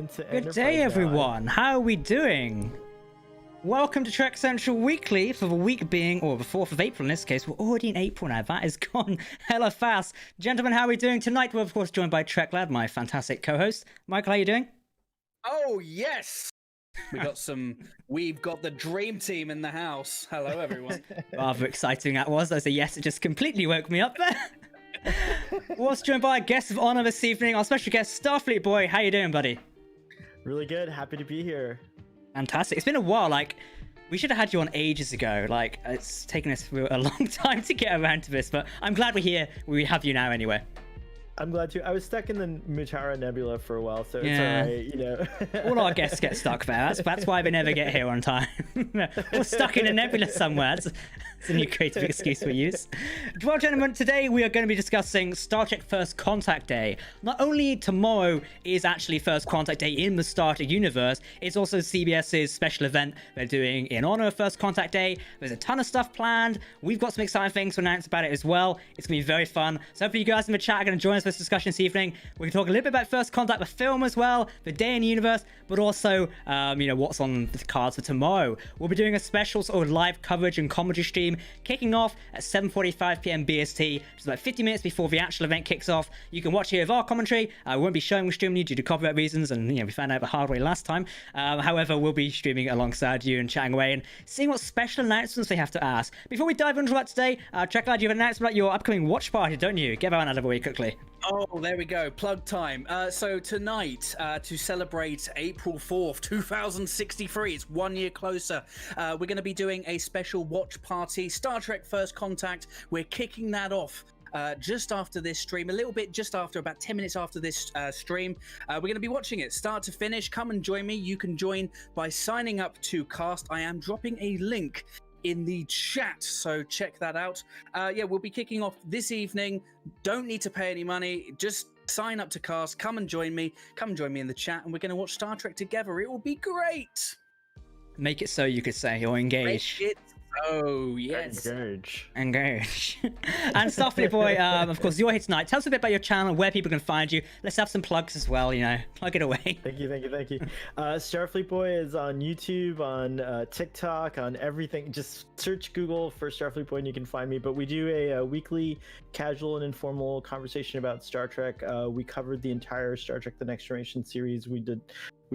into Good Enterprise day, now. everyone. How are we doing? Welcome to Trek Central Weekly for the week being, or the 4th of April in this case. We're already in April now. That is gone hella fast. Gentlemen, how are we doing tonight? We're, of course, joined by TrekLad, my fantastic co-host. Michael, how are you doing? Oh, yes! We've got the dream team in the house. Hello, everyone. Rather exciting that was. I say yes, it just completely woke me up there. We're also joined by a guest of honor this evening, our special guest, Starfleetboy. How you doing, buddy? Really good. Happy to be here. Fantastic. It's been a while. Like, we should have had you on ages ago. Like, it's taken us a long time to get around to this, but I'm glad we're here. We have you now anyway. I'm glad to. I was stuck in the Mutara Nebula for a while, so it's alright, you know. All our guests get stuck there. That's why they never get here on time. We're stuck in a nebula somewhere. That's a new creative excuse we use. Well, gentlemen, today we are going to be discussing Star Trek First Contact Day. Not only tomorrow is actually First Contact Day in the Star Trek universe, it's also CBS's special event they're doing in honor of First Contact Day. There's a ton of stuff planned. We've got some exciting things to announce about it as well. It's going to be very fun. So hopefully you guys in the chat are going to join us for this discussion this evening. We can talk a little bit about First Contact, the film as well, the day in the universe, but also, you know, what's on the cards for tomorrow. We'll be doing a special sort of live coverage and commentary stream kicking off at 7:45 p.m. BST, just about 50 minutes before the actual event kicks off. You can watch here with our commentary. We won't be showing the streaming due to copyright reasons, and you know, we found out the hard way last time. However, we'll be streaming alongside you and chatting away and seeing what special announcements they have to ask. Before we dive into that today, TrekLad, you have an announcement about your upcoming watch party, don't you? Get that one out of the way quickly. Oh, there we go. Plug time. So tonight, to celebrate April 4th, 2063, it's 1 year closer, we're going to be doing a special watch party, Star Trek First Contact. We're kicking that off just after this stream, a little bit just after, about 10 minutes after this stream. We're going to be watching it start to finish. Come and join me. You can join by signing up to Cast. I am dropping a link in the chat, so check that out. Yeah, we'll be kicking off this evening. Don't need to pay any money, just sign up to Cast. Come and join me in the chat, and we're going to watch Star Trek together. It will be great. Make it so, you could say, or engage. Make it so, yes. Engage. And Starfleetboy, of course, you're here tonight. Tell us a bit about your channel, where people can find you. Let's have some plugs as well, you know. Plug it away. Thank you. Starfleetboy is on YouTube, on TikTok, on everything. Just search Google for Starfleetboy and you can find me. But we do a weekly casual and informal conversation about Star Trek. We covered the entire Star Trek The Next Generation series. We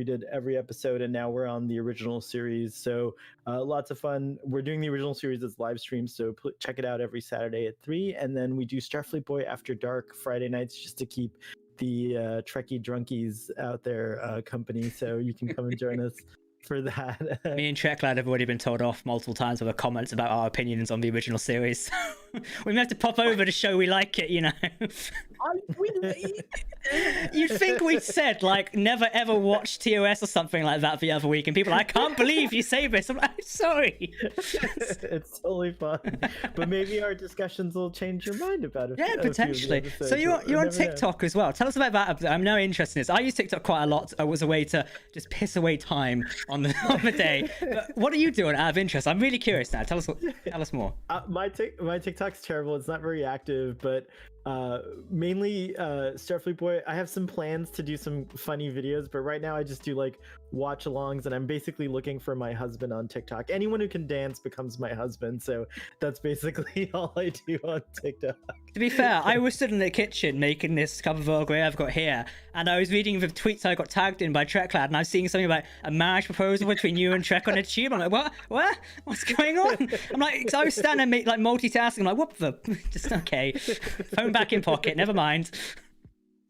did every episode, and now we're on the original series. So lots of fun. We're doing the original series as live stream, so check it out every Saturday at 3. And then we do Starfleet Boy After Dark Friday nights, just to keep the Trekkie drunkies out there company. So you can come and join us for that. Me and TrekLad have already been told off multiple times with the comments about our opinions on the original series. We may have to pop over to show we like it, you know. You'd think we'd said, like, never ever watch TOS or something like that the other week, and people are like, I can't believe you say this. I'm like, I'm sorry. It's totally fun. But maybe our discussions will change your mind about it. Yeah, potentially. So you're on TikTok as well. Tell us about that. I'm now interested in this. I use TikTok quite a lot. It was a way to just piss away time on the day. But what are you doing out of interest? I'm really curious now. Tell us more. My TikTok's terrible. It's not very active, but mainly Starfleet Boy. I have some plans to do some funny videos, but right now I just do like watch alongs, and I'm basically looking for my husband on TikTok. Anyone who can dance becomes my husband, so that's basically all I do on TikTok. To be fair, I was stood in the kitchen making this cover photo I've got here, and I was reading the tweets I got tagged in by TrekLad, and I was seeing something about a marriage proposal between you and Trek on a tube. I'm like, what? What's going on? I'm like, so I was standing there like multitasking. I'm like, what the? Just okay. Phone back in pocket. Never mind.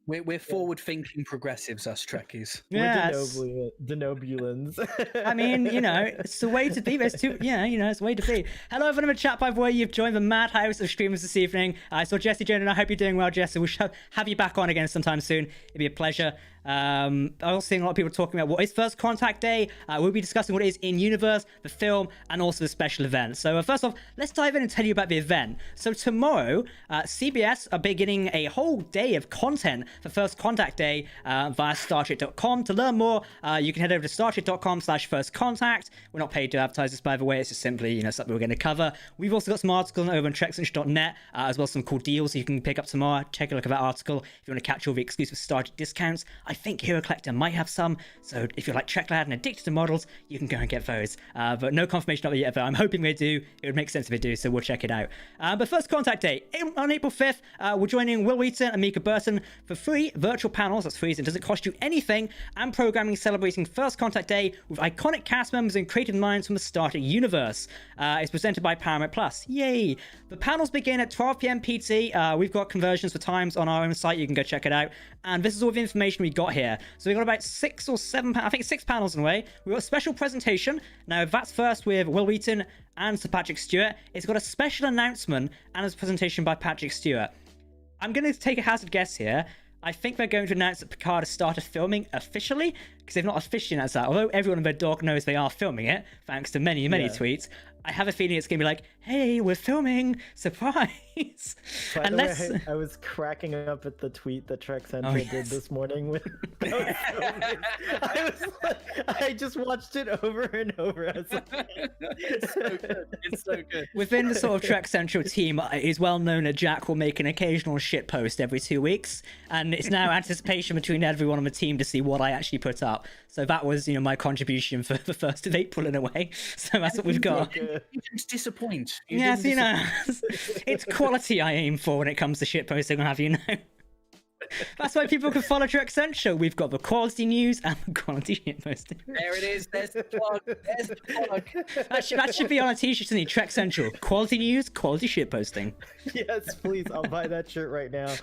We're forward-thinking progressives, us Trekkies. Yeah, we're denobulans. I mean, you know, it's the way to be. There's two, yeah, you know, it's the way to be. Hello, everyone in the chat, by the way. You've joined the madhouse of streamers this evening. I saw Jesse join, and I hope you're doing well, Jesse. We should have you back on again sometime soon. It'd be a pleasure. I'm also seeing a lot of people talking about what is First Contact Day. We'll be discussing what it is in universe, the film, and also the special event. So first off, let's dive in and tell you about the event. So tomorrow, CBS are beginning a whole day of content for First Contact Day via StarTrek.com. To learn more, you can head over to StarTrek.com/firstcontact. We're not paid to advertise this, by the way. It's just simply, you know, something we're going to cover. We've also got some articles over on TrekCentral.net, as well as some cool deals you can pick up tomorrow. Take a look at that article if you want to catch all the exclusive Star Trek discounts. I think Hero Collector might have some, so if you're like TrekLad and addicted to models, you can go and get those. But no confirmation of it yet, but I'm hoping they do. It would make sense if they do, so we'll check it out. But first contact day, on April 5th, we're joining Will Wheaton and Mika Burton for free virtual panels. That's free, so it doesn't cost you anything, and programming celebrating First Contact Day with iconic cast members and creative minds from the Star Trek universe. It's presented by Paramount Plus. Yay! The panels begin at 12 p.m. PT. We've got conversions for times on our own site. You can go check it out. And this is all the information we got here. So we've got about 6 or 7, I think 6 panels in a way. We've got a special presentation. Now, that's first with Will Wheaton and Sir Patrick Stewart. It's got a special announcement and a presentation by Patrick Stewart. I'm going to take a hazard guess here. I think they're going to announce that Picard has started filming officially, because they've not officially announced that. Although everyone in their dog knows they are filming it, thanks to many tweets. I have a feeling it's going to be like, hey, we're filming, surprise. By the way, I was cracking up at the tweet that Trek Central did this morning. When I just watched it over and over. I was like, it's so good. It's so good. Within the sort of Trek Central team, it is well known that Jack will make an occasional shit post every 2 weeks, and it's now anticipation between everyone on the team to see what I actually put up. So that was, my contribution for the 1st of April in a way. So that's what we've got. You just disappoint. Yes, it's quality I aim for when it comes to shitposting, I'll have you know. That's why people can follow Trek Central. We've got the quality news and the quality shitposting. There it is. There's the plug. There's the plug. That should be on a t-shirt, isn't it? Trek Central. Quality news, quality shitposting. Yes, please. I'll buy that shirt right now.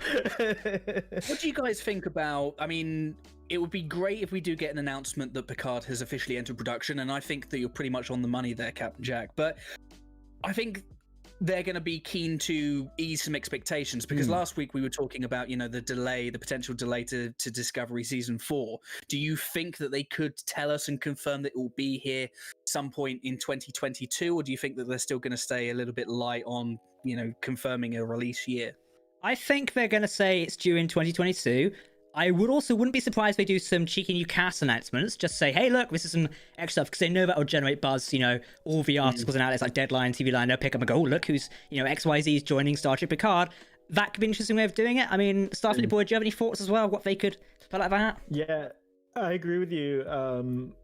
What do you guys think about, it would be great if we do get an announcement that Picard has officially entered production, and I think that you're pretty much on the money there, Captain Jack. But I think they're going to be keen to ease some expectations, because last week we were talking about, the potential delay to Discovery Season 4. Do you think that they could tell us and confirm that it will be here some point in 2022, or do you think that they're still going to stay a little bit light on, confirming a release year? I think they're going to say it's due in 2022. I wouldn't be surprised if they do some cheeky new cast announcements. Just say, hey, look, this is some extra stuff, because they know that will generate buzz. All the articles and outlets like Deadline, TV Line, they'll pick up and go, oh, look who's, XYZ is joining Star Trek Picard. That could be an interesting way of doing it. Starfleetboy, do you have any thoughts as well? What they could put like that? Yeah, I agree with you.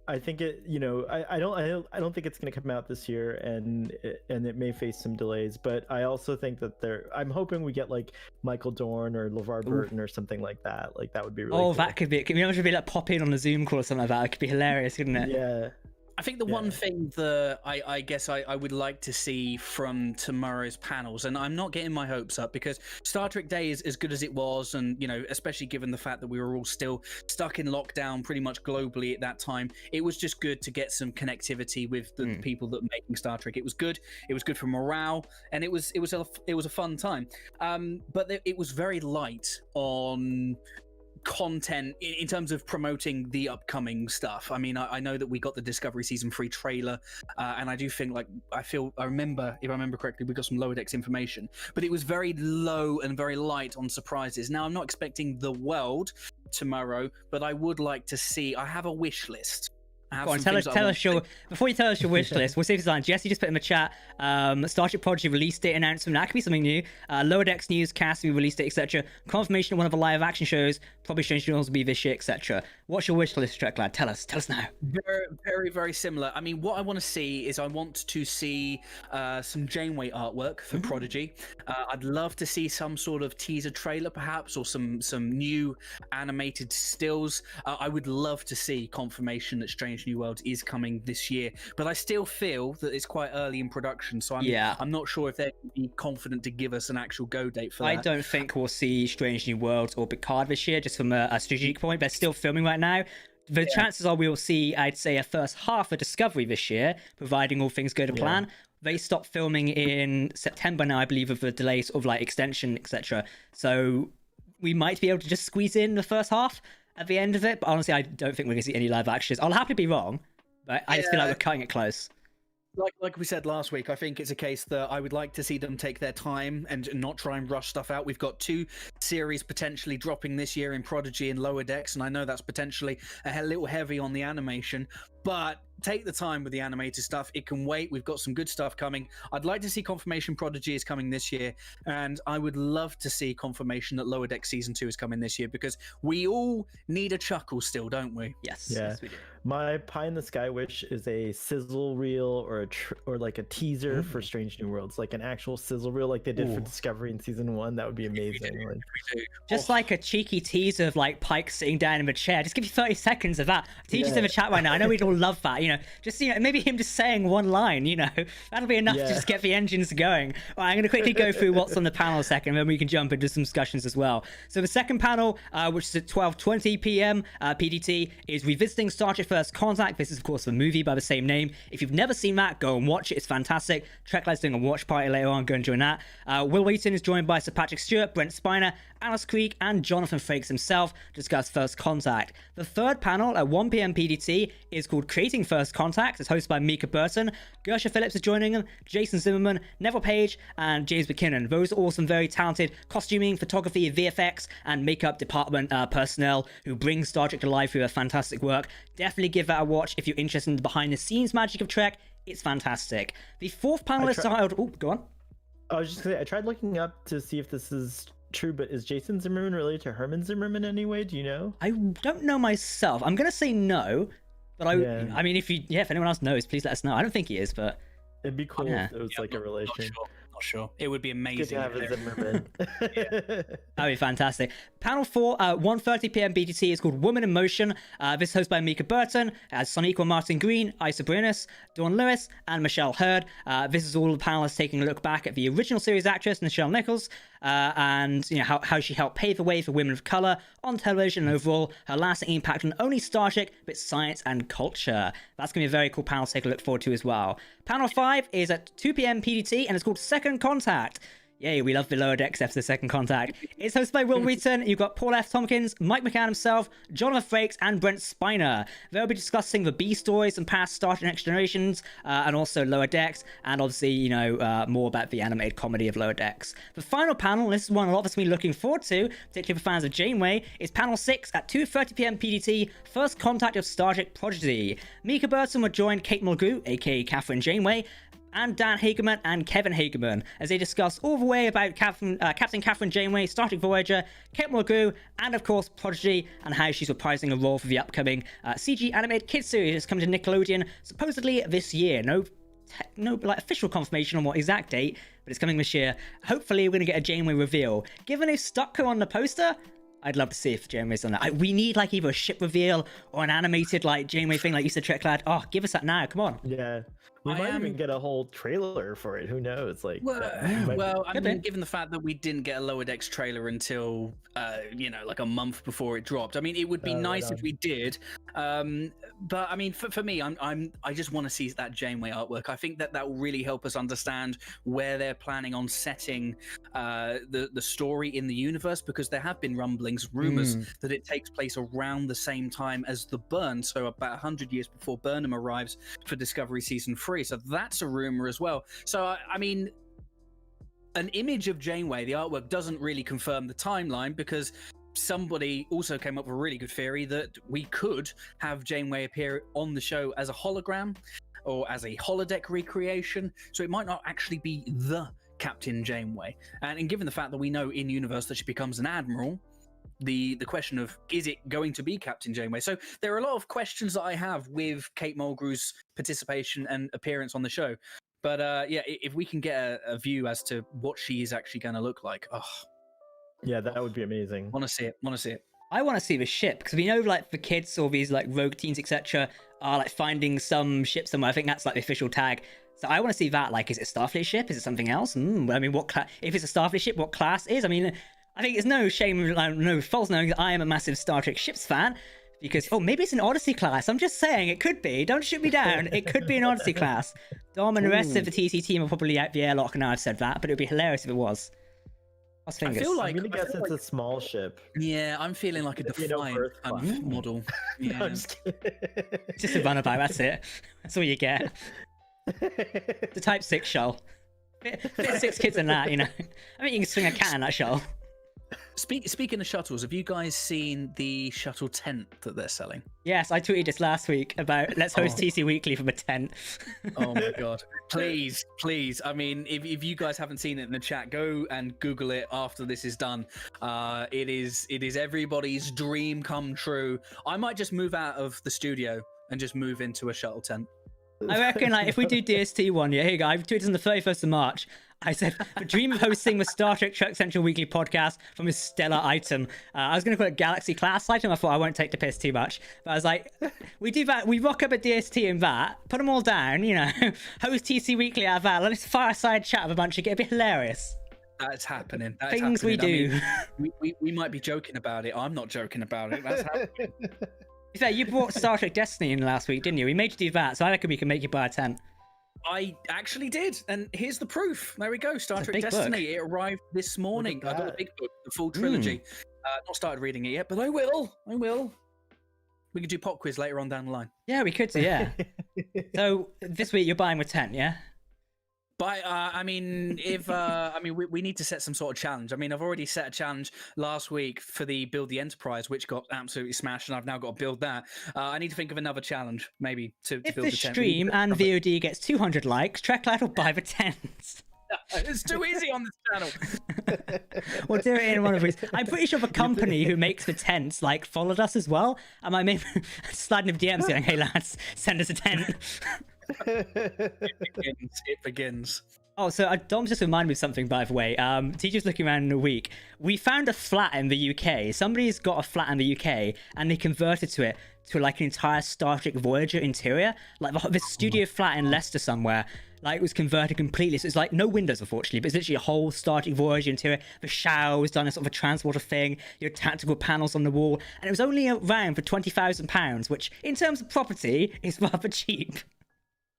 I think it, I don't think it's going to come out this year, and it may face some delays. But I also think that I'm hoping we get like Michael Dorn or LeVar Burton or something like that. Like that would be really cool. That could be. Could be like pop in on a Zoom call or something like that. It could be hilarious, couldn't it? Yeah. I think the one thing that I guess I would like to see from tomorrow's panels, and I'm not getting my hopes up, because Star Trek Day is as good as it was, and especially given the fact that we were all still stuck in lockdown pretty much globally at that time, it was just good to get some connectivity with the people that are making Star Trek. It was good. It was good for morale, and it was a fun time. But it was very light on content in terms of promoting the upcoming stuff. I know that we got the Discovery Season 3 trailer, and I do think if I remember correctly, we got some Lower Decks information, but it was very low and very light on surprises. Now, I'm not expecting the world tomorrow, but I would like to see. I have a wish list. Go on, tell us before you tell us your wish list, we'll see if it's on. Jesse just put in the chat, Starship Prodigy release date announcement. That could be something new. Lower Decks news, cast, release date, etc. Confirmation of one of the live action shows. Probably Strange New Worlds will be this year, etc. What's your wish list, TrekLad? Tell us now. Very, very, very similar. What I want to see is some Janeway artwork for Prodigy. I'd love to see some sort of teaser trailer, perhaps, or some new animated stills. I would love to see confirmation that Strange New Worlds is coming this year, but I still feel that it's quite early in production, so I'm not sure if they're going to be confident to give us an actual go date for that. I don't think we'll see Strange New Worlds or Picard this year, just from a strategic point. They're still filming right now. The chances are we will see, I'd say, a first half of Discovery this year, providing all things go to plan. They stopped filming in September now, I believe, with the delays of extension, etc. So we might be able to just squeeze in the first half at the end of it, but honestly, I don't think we're going to see any live actions. I'll happily be wrong, but I just feel like we're cutting it close. Like we said last week, I think it's a case that I would like to see them take their time and not try and rush stuff out. We've got 2 series potentially dropping this year in Prodigy and Lower Decks, and I know that's potentially a little heavy on the animation, but take the time with the animated stuff. It can wait. We've got some good stuff coming. I'd like to see confirmation Prodigy is coming this year, and I would love to see confirmation that Lower Deck Season 2 is coming this year, because we all need a chuckle still, don't we? Yes. Yeah. Yes, we do. My pie in the sky wish is a sizzle reel or or like a teaser for Strange New Worlds, like an actual sizzle reel, like they did for Discovery in season 1. That would be amazing. Just like a cheeky teaser of like Pike sitting down in a chair. Just give you 30 seconds of that. Teachers in the chat right now. I know we'd all love that. Just maybe him just saying one line. That'll be enough to just get the engines going. All right, I'm going to quickly go through what's on the panel a second, and then we can jump into some discussions as well. So the second panel, which is at 12:20 p.m. PDT, is revisiting Star Trek First Contact. This is of course the movie by the same name. If you've never seen that, go and watch it. It's fantastic. TrekLad's doing a watch party later on. Go and join that. Will Wheaton is joined by Sir Patrick Stewart, Brent Spiner, Alice Creek, and Jonathan Frakes himself to discuss First Contact. The third panel at 1 p.m. PDT is called Creating First Contact. It's hosted by Mika Burton. Gersha Phillips is joining them, Jason Zimmerman, Neville Page, and James McKinnon. Those are all some very talented costuming, photography, VFX, and makeup department personnel who bring Star Trek to life through their fantastic work. Definitely give that a watch if you're interested in the behind-the-scenes magic of Trek. It's fantastic. The fourth panel is titled... Oh, go on. I was just gonna say, I tried looking up to see if this is true, but is Jason Zimmerman related to Herman Zimmerman in any way? Do you know? I don't know myself. I'm gonna say no, but I mean, if anyone else knows, please let us know. I don't think he is, but it'd be cool if it was like a relation. Not sure. It would be amazing. Good to have a Zimmerman. That'd be fantastic. Panel 4, 1:30 p.m. BGT, is called Woman in Motion. This is hosted by Mika Burton, as Soniqua Martin Green, Isa Brinis, Dawn Lewis, and Michelle Hurd. This is all the panelists taking a look back at the original series actress, Nichelle Nichols, and how she helped pave the way for women of color on television, and overall her lasting impact on not only Star Trek but science and culture. That's going to be a very cool panel to take a look forward to as well. Panel 5 is at 2 p.m. PDT, and it's called Second Contact. Yay, we love the Lower Decks after the Second Contact. It's hosted by Will Wheaton. You've got Paul F. Tompkins, Mike McCann himself, Jonathan Frakes, and Brent Spiner. They'll be discussing the B stories and past Star Trek Next Generations, and also Lower Decks, and obviously, more about the animated comedy of Lower Decks. The final panel, and this is one a lot of us have been looking forward to, particularly for fans of Janeway, is panel 6 at 2:30 p.m. PDT, First Contact of Star Trek Prodigy. Mika Burton will join Kate Mulgrew, aka Catherine Janeway, and Dan Hageman and Kevin Hageman, as they discuss all the way about Captain Catherine Janeway, Star Trek Voyager, Kate Mulgrew, and of course Prodigy, and how she's reprising a role for the upcoming CG animated kids series that's coming to Nickelodeon supposedly this year. No official confirmation on what exact date, but it's coming this year. Hopefully we're going to get a Janeway reveal. Given they stuck her on the poster, I'd love to see if Janeway's on that. We need either a ship reveal or an animated Janeway thing, like you said, TrekLad. Oh, give us that now! Come on. Yeah, we might even get a whole trailer for it. Who knows? Given the fact that we didn't get a Lower Decks trailer until like a month before it dropped. I mean, it would be nice if we did. But I mean, for me, I just want to see that Janeway artwork. I think that will really help us understand where they're planning on setting the story in the universe, because there have been rumblings, rumors that it takes place around the same time as the Burn, so about 100 years before Burnham arrives for Discovery Season 3. So that's a rumor as well. So I mean, an image of Janeway, the artwork, doesn't really confirm the timeline, because somebody also came up with a really good theory that we could have Janeway appear on the show as a hologram or as a holodeck recreation. So it might not actually be the Captain Janeway. And given the fact that we know in universe that she becomes an admiral, the question of, is it going to be Captain Janeway? So there are a lot of questions that I have with Kate Mulgrew's participation and appearance on the show. But if we can get a view as to what she is actually going to look like, yeah, that would be amazing. Want to see it. I want to see the ship, because we know the kids or these rogue teens, etc., are finding some ship somewhere. I think that's the official tag. So I want to see that. Is it a Starfleet ship? Is it something else? I mean, if it's a Starfleet ship, what class is? I mean, I think it's no shame, no false knowing that I am a massive Star Trek ships fan, because, maybe it's an Odyssey class. I'm just saying, it could be. Don't shoot me down. It could be an Odyssey class. Dom and the rest of the TC team are probably out the airlock now I've said that, but it would be hilarious if it was. I feel like, I'm gonna guess it's a small ship. Yeah, I'm feeling like a Defiant kind of model. Yeah. No, I'm just kidding. Just a runabout, that's it. That's all you get. The Type 6 shell. Fit 6 kids in that, I mean, you can swing a cat in that shell. Speaking of shuttles, have you guys seen the shuttle tent that they're selling? Yes, I tweeted this last week about let's host TC Weekly from a tent. Oh my god. Please. I mean, if you guys haven't seen it in the chat, go and Google it after this is done. It is everybody's dream come true. I might just move out of the studio and just move into a shuttle tent. I reckon, like, if we do DST one, yeah, here you go. I tweeted on the 31st of March. I said, the dream of hosting the Star Trek Central Weekly podcast from a stellar item. I was going to call it Galaxy Class item. I thought I won't take the piss too much. But I was like, we do that. We rock up a DST in that, put them all down, you know, host TC Weekly out of that. Let us fireside chat with a bunch of, it'd be hilarious. That's happening. Things we do. I mean, we might be joking about it. I'm not joking about it. That's happening. Yeah, you brought Star Trek Destiny in last week, didn't you? We made you do that, so I reckon we can make you buy a tent. I actually did, and here's the proof. There we go. Star Trek Destiny. It arrived this morning. I got the big book, the full trilogy. Not started reading it yet, but I will. We can do pop quiz later on down the line. Yeah, we could do, yeah. So this week you're buying with tent, yeah? But I mean, we need to set some sort of challenge. I mean, I've already set a challenge last week for the Build the Enterprise, which got absolutely smashed, and I've now got to build that. I need to think of another challenge, maybe, to if build the tent. If the stream and VOD gets 200 likes, TrekLad will buy the tent. It's too easy on this channel. We'll do it in one of these. I'm pretty sure the company who makes the tents like followed us as well. And I maybe sliding of DMs going, "Hey lads, send us a tent." It begins. Oh, so Dom's just reminded me of something, by the way. TJ's looking around in a week. We found a flat in the UK. Somebody's got a flat in the UK, and they converted it to like an entire Star Trek Voyager interior. Like the studio flat in Leicester somewhere. Like, it was converted completely. So it's like no windows, unfortunately, but it's literally a whole Star Trek Voyager interior. The shower was done as sort of a transporter thing. Your tactical panels on the wall. And it was only around for £20,000, which in terms of property is rather cheap.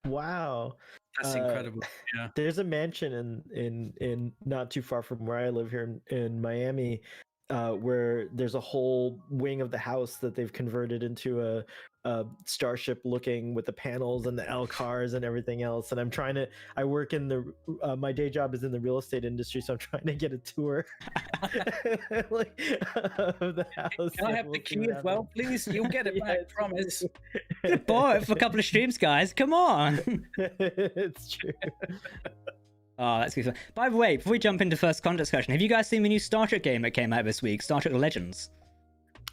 Wow. That's incredible. Yeah. There's a mansion in not too far from where I live here in Miami, where there's a whole wing of the house that they've converted into a starship looking with the panels and the L cars and everything else. And I work in my day job is in the real estate industry, so I'm trying to get a tour like, of the house. Can I have the key as well, please? You'll get it back, promise. Bought it for a couple of streams, guys. Come on. It's true. Oh, that's good. By the way, before we jump into first content discussion, have you guys seen the new Star Trek game that came out this week, Star Trek Legends?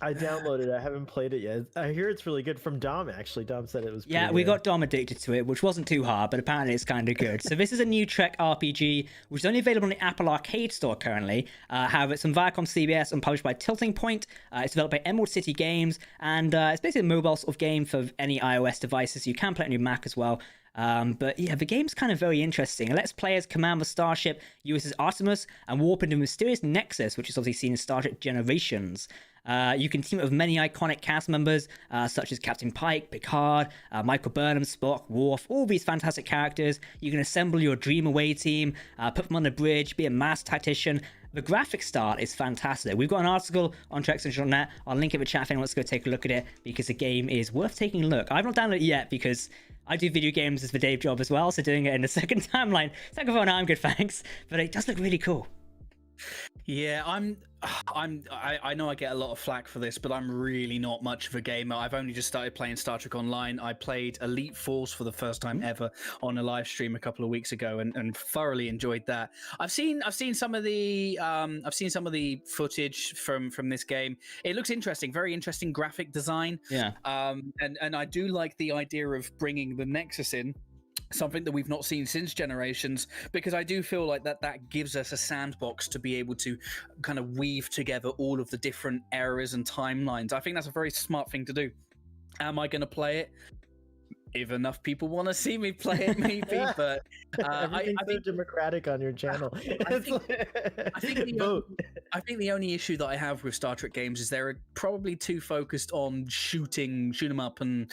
I downloaded it. I haven't played it yet. I hear it's really good from Dom, actually. Dom said it was pretty we good. got Dom addicted to it, which wasn't too hard, but apparently it's kind of good. So this is a new Trek RPG, which is only available on the Apple Arcade Store currently. However, it's on Viacom CBS and published by Tilting Point. It's developed by Emerald City Games, and it's basically a mobile sort of game for any iOS devices. You can play it on your Mac as well. But yeah, the game's kind of very interesting. It lets players command the starship USS Artemis and warp into a mysterious nexus, which is obviously seen in Star Trek Generations. You can team up with many iconic cast members, such as Captain Pike, Picard, Michael Burnham, Spock, Worf, all these fantastic characters. You can assemble your dream away team, put them on the bridge, be a mass tactician. The graphic style is fantastic. We've got an article on TrekCentral.net. I'll link it in the chat if anyone wants to go take a look at it, because the game is worth taking a look. I've not downloaded it yet because I do video games as the day job as well, so doing it in the second timeline. Second phone, I'm good, thanks. But it does look really cool. Yeah, I know I get a lot of flack for this, but I'm really not much of a gamer. I've only just started playing Star Trek Online. I played Elite Force for the first time ever on a live stream a couple of weeks ago, and thoroughly enjoyed that. I've seen some of the footage from this game. It looks interesting, very interesting graphic design. Yeah. And I do like the idea of bringing the Nexus in. Something that we've not seen since Generations, because I do feel like that gives us a sandbox to be able to kind of weave together all of the different eras and timelines. I think that's a very smart thing to do. Am I going to play it? If enough people want to see me play it, maybe. But everything's so democratic on your channel. I think the only issue that I have with Star Trek games is they're probably too focused on shoot 'em up and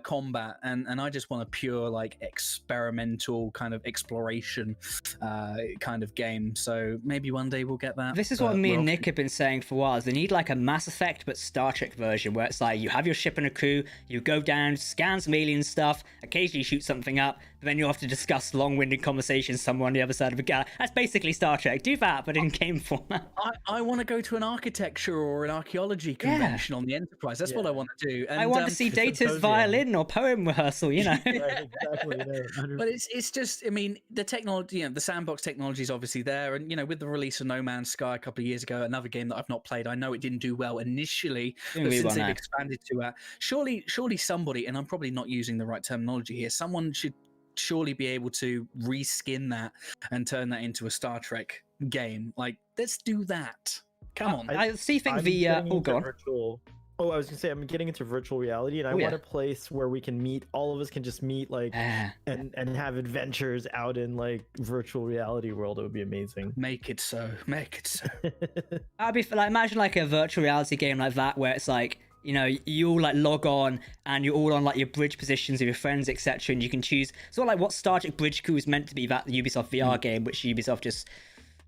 combat, and I just want a pure like experimental kind of exploration kind of game. So maybe one day we'll get that. This is what me and Nick have been saying for a while. Is they need like a Mass Effect but Star Trek version, where it's like you have your ship and a crew, you go down, scan some alien stuff, stuff, occasionally shoot something up, but then you have to discuss long-winded conversations somewhere on the other side of a gap. That's basically Star Trek. Do that, but in game format. I want to go to an architecture or an archæology convention on the Enterprise. That's what I want to do. And, I want to see Data's violin or poem rehearsal, you know. Right, exactly. No, But it's just, I mean, the technology, the sandbox technology is obviously there. And, with the release of No Man's Sky a couple of years ago, another game that I've not played, I know it didn't do well initially, but since they've expanded to surely somebody, and I'm probably not using the right terminology here, someone should surely be able to reskin that and turn that into a Star Trek game. Like, let's do that. Come on. I see things via... Oh, go on. I was gonna say I'm getting into virtual reality, and I want a place where we can meet. All of us can just meet, like, and have adventures out in like virtual reality world. It would be amazing. Make it so. Make it so. I'd be like, imagine like a virtual reality game like that, where it's like, you all like log on and you're all on like your bridge positions with your friends, etc., and you can choose sort of like what Star Trek Bridge Crew is meant to be, that Ubisoft VR game, which Ubisoft just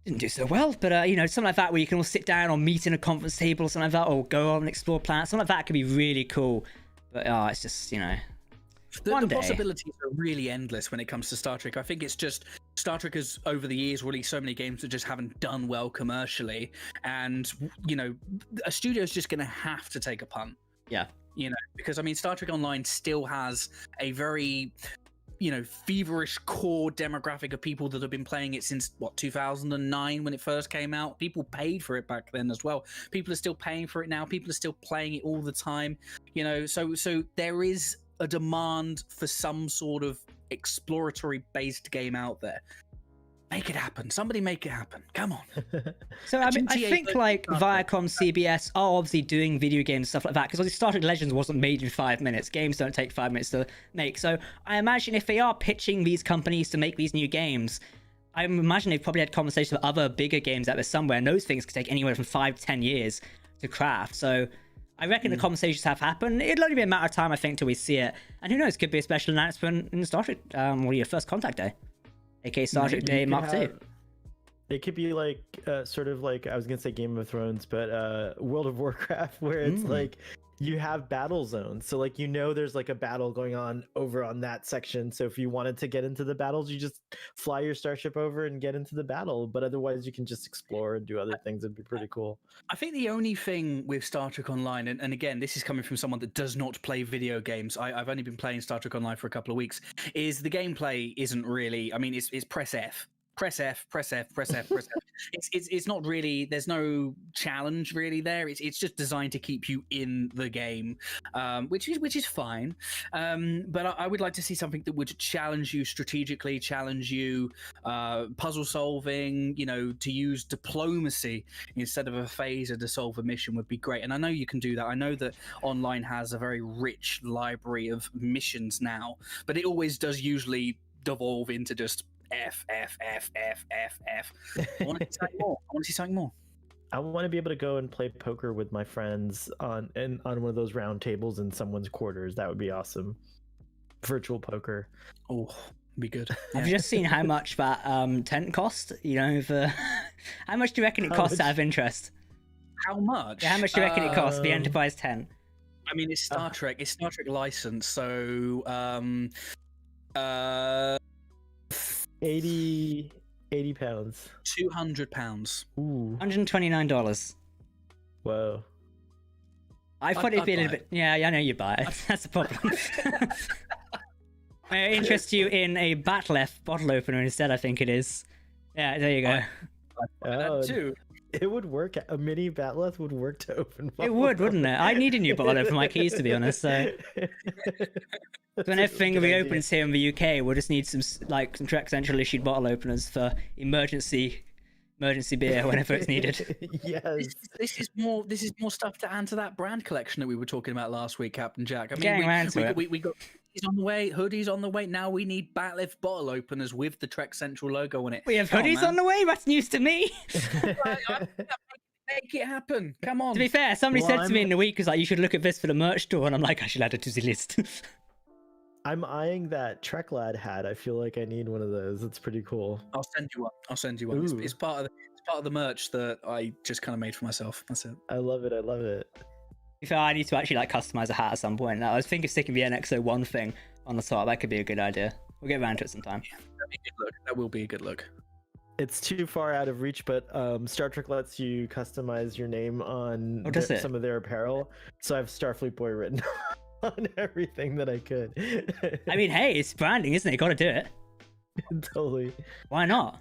didn't do so well, but something like that where you can all sit down or meet in a conference table or something like that, or go on and explore planets. Something like that could be really cool. But it's just the possibilities are really endless when it comes to Star Trek. I think it's just Star Trek has over the years released so many games that just haven't done well commercially, and a studio's just going to have to take a punt. Yeah, because I mean, Star Trek Online still has a very feverish core demographic of people that have been playing it since 2009 when it first came out. People paid for it back then as well. People are still paying for it now. People are still playing it all the time. So there is a demand for some sort of exploratory based game out there. Make it happen. Somebody make it happen. Come on. So I think like Viacom, CBS are obviously doing video games and stuff like that, because obviously Star Trek Legends wasn't made in 5 minutes. Games don't take 5 minutes to make. So I imagine if they are pitching these companies to make these new games, I imagine they've probably had conversations with other bigger games out there somewhere, and those things could take anywhere from 5 to 10 years to craft. So I reckon the conversations have happened. It'll only be a matter of time, I think, till we see it. And who knows, could be a special announcement in Star Trek, your first contact day. aka Star Trek Day Mark II. It could be like sort of like, I was gonna say Game of Thrones, but World of Warcraft, where it's like you have battle zones. So like there's like a battle going on over on that section. So if you wanted to get into the battles, you just fly your starship over and get into the battle. But otherwise, you can just explore and do other things. It'd be pretty cool. I think the only thing with Star Trek Online, and again, this is coming from someone that does not play video games. I've only been playing Star Trek Online for a couple of weeks. Is the gameplay isn't really. I mean, it's press F. Press F, press F, press F, press F. It's not really. There's no challenge really there. It's just designed to keep you in the game, which is fine. But I would like to see something that would challenge you strategically, challenge you puzzle solving. To use diplomacy instead of a phaser to solve a mission would be great. And I know you can do that. I know that online has a very rich library of missions now, but it always does usually devolve into just F, F, F, F, F, F. I want to see something more. I want to be able to go and play poker with my friends on one of those round tables in someone's quarters. That would be awesome. Virtual poker. Oh, be good. I've just seen how much that tent cost. How much do you reckon it costs out of interest? How much? Yeah, how much do you reckon it costs, the Enterprise tent? I mean, it's Star Trek. It's Star Trek license, so 80 pounds. £200. Ooh. $129. Whoa. I thought it'd be a little bit. Yeah, I know you buy it. That's the problem. May I interest you in a Batleth bottle opener instead? I think it is. Yeah, there you go. That too. It would work. A mini Batleth would work to open. It would, wouldn't it? I need a new bottle for my keys, to be honest. So when everything reopens here in the UK, we'll just need some Trek Central issued bottle openers for emergency beer whenever it's needed. Yes. This is more stuff to add to that brand collection that we were talking about last week, Captain Jack. I mean, Getting around to it. We got hoodies on the way. Hoodies on the way. Now we need Batleth bottle openers with the Trek Central logo on it. We have hoodies on the way. That's news to me. Make it happen. Come on. To be fair, somebody said to me in the week, you should look at this for the merch store, and I'm like, I should add it to the list. I'm eyeing that TrekLad hat. I feel like I need one of those. It's pretty cool. I'll send you one. It's part of the merch that I just kind of made for myself. That's it. I love it. I need to actually customize a hat at some point. I was thinking of sticking the NX01 thing on the top. That could be a good idea. We'll get around to it sometime. That'd be a good look. That will be a good look. It's too far out of reach, but Star Trek lets you customize your name on some of their apparel. So I have Starfleetboy written on everything that I could. I mean, hey, it's branding, isn't it? Got to do it. Totally. Why not?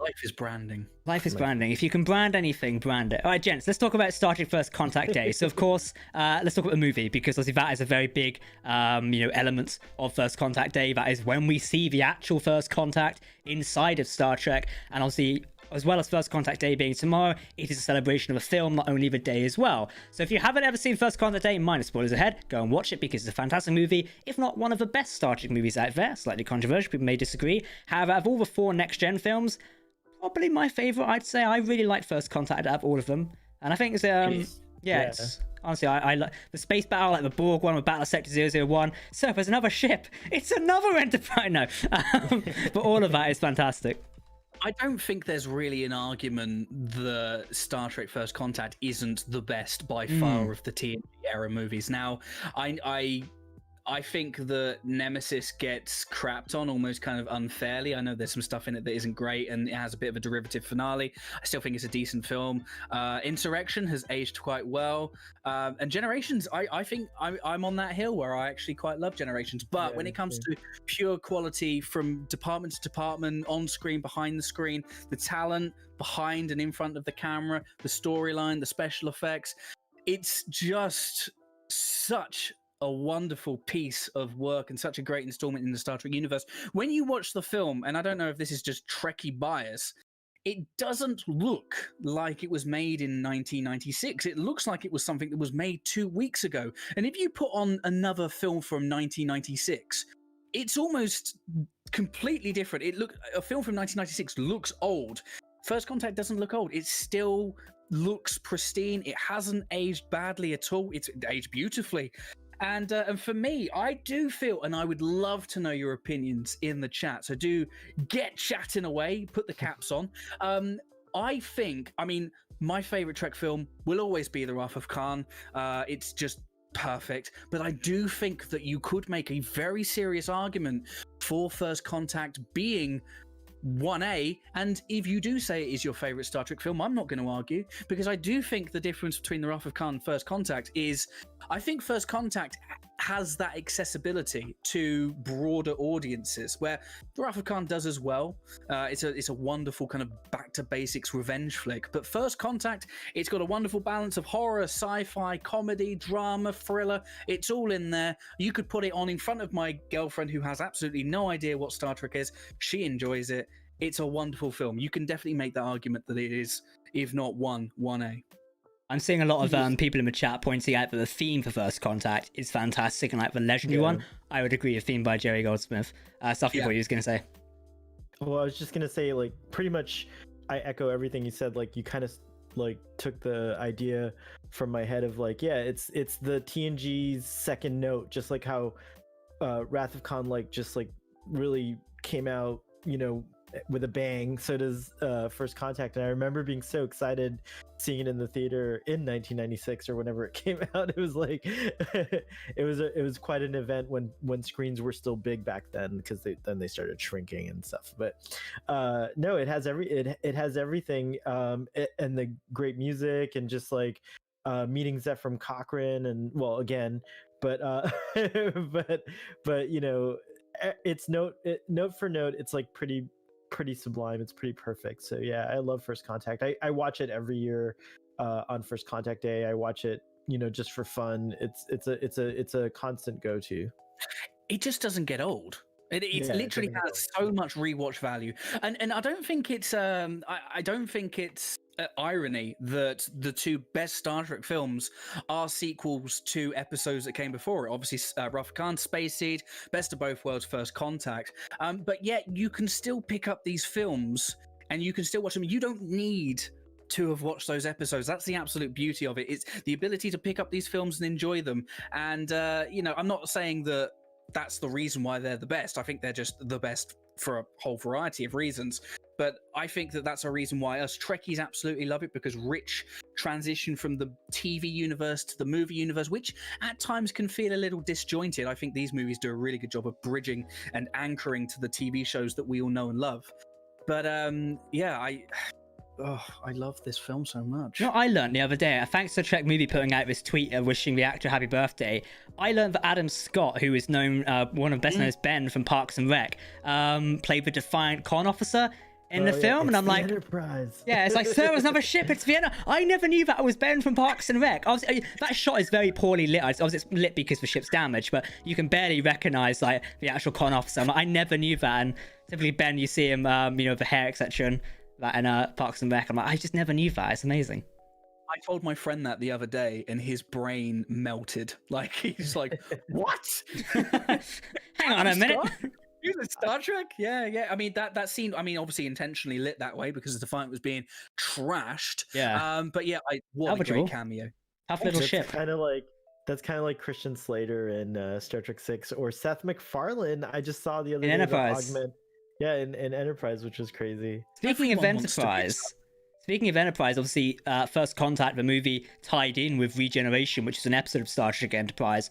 Life is branding. Life is branding. If you can brand anything, brand it. All right, gents, let's talk about Star Trek First Contact Day. So, of course, let's talk about the movie, because obviously that is a very big, element of First Contact Day. That is when we see the actual First Contact inside of Star Trek. And obviously, as well as First Contact Day being tomorrow, it is a celebration of a film, not only the day as well. So if you haven't ever seen First Contact Day, minus spoilers ahead, go and watch it, because it's a fantastic movie, if not one of the best Star Trek movies out there. Slightly controversial, people may disagree. However, out of all the 4 next-gen films, probably my favorite. I'd say I really like First Contact out of all of them, and I think it's it's honestly, I like the space battle, like the Borg one with Battle Sector 001. So there's another ship. It's another Enterprise. No, but all of that is fantastic. I don't think there's really an argument that Star Trek First Contact isn't the best by far of the TNG era movies. Now, I think that Nemesis gets crapped on almost kind of unfairly. I know there's some stuff in it that isn't great, and it has a bit of a derivative finale. I still think it's a decent film. Insurrection has aged quite well. And Generations, I think I'm on that hill where I actually quite love Generations. But when it comes to pure quality from department to department, on screen, behind the screen, the talent behind and in front of the camera, the storyline, the special effects, it's just such a wonderful piece of work and such a great installment in the Star Trek universe. When you watch the film, and I don't know if this is just Trekkie bias, it doesn't look like it was made in 1996. It looks like it was something that was made 2 weeks ago. And if you put on another film from 1996, it's almost completely different. A film from 1996 looks old. First Contact doesn't look old. It still looks pristine. It hasn't aged badly at all. It's aged beautifully. And for me, I do feel, and I would love to know your opinions in the chat, so do get chatting away, put the caps on. I mean, my favorite Trek film will always be The Wrath of Khan. It's just perfect. But I do think that you could make a very serious argument for First Contact being 1A, and if you do say it is your favorite Star Trek film, I'm not going to argue, because I do think the difference between The Wrath of Khan and First Contact is, I think First Contact has that accessibility to broader audiences, where The Wrath of Khan does as well. It's a wonderful kind of back to basics revenge flick, but First Contact, it's got a wonderful balance of horror, sci-fi, comedy, drama, thriller. It's all in there. You could put it on in front of my girlfriend, who has absolutely no idea what Star Trek is. She enjoys it. It's a wonderful film. You can definitely make the argument that it is, if not 1A. I'm seeing a lot of people in the chat pointing out that the theme for First Contact is fantastic, and like the legendary one, I would agree, a theme by Jerry Goldsmith. Stuff what you was going to say. Well, I was just going to say, like, pretty much I echo everything you said. Like, you kind of like took the idea from my head of like, it's the TNG's second note, just like how Wrath of Khan like just like really came out, with a bang. So does First Contact, and I remember being so excited seeing it in the theater in 1996 or whenever it came out. It was like it was quite an event when screens were still big back then, because then they started shrinking and stuff. But no, it has everything, and the great music, and just like meeting Zephram Cochrane, and well, again, but it's note for note, it's like pretty sublime. It's pretty perfect. So yeah, I love First Contact. I watch it every year on First Contact Day. I watch it, just for fun. It's a constant go-to. It just doesn't get old. It literally has so much rewatch value, and I don't think it's I don't think it's irony that the two best Star Trek films are sequels to episodes that came before it. Obviously, Wrath of Khan, Space Seed, Best of Both Worlds, First Contact. But yet you can still pick up these films and you can still watch them. You don't need to have watched those episodes. That's the absolute beauty of it. It's the ability to pick up these films and enjoy them. And I'm not saying that that's the reason why they're the best. I think they're just the best for a whole variety of reasons. but I think that that's a reason why us Trekkies absolutely love it, because Rich transition from the TV universe to the movie universe, which at times can feel a little disjointed. I think these movies do a really good job of bridging and anchoring to the TV shows that we all know and love. But I love this film so much. You know, I learned the other day, thanks to Trek Movie putting out this tweet wishing the actor happy birthday, I learned that Adam Scott, who is known, one of best known as Ben from Parks and Rec, played the Defiant Con officer in the film, and I'm like, Enterprise. Yeah, it's like, sir, there's another ship, it's Vienna. I never knew that was Ben from Parks and Rec. That shot is very poorly lit. Obviously, it's lit because the ship's damaged, but you can barely recognize like the actual con officer. I'm like, I never knew that. And typically Ben, you see him, the hair, etc. And that in Parks and Rec. I'm like, I just never knew that. It's amazing. I told my friend that the other day, and his brain melted. Like, he's like, what? Hang on a minute. He was in Star Trek? Yeah. I mean, that scene, obviously intentionally lit that way because the Defiant was being trashed. Yeah. But yeah, what a great cameo. Tough little ship. That's kind of like Christian Slater in Star Trek 6, or Seth MacFarlane. I just saw the other day. Enterprise. In Enterprise, which was crazy. Speaking of Enterprise, obviously, First Contact, the movie, tied in with Regeneration, which is an episode of Star Trek Enterprise,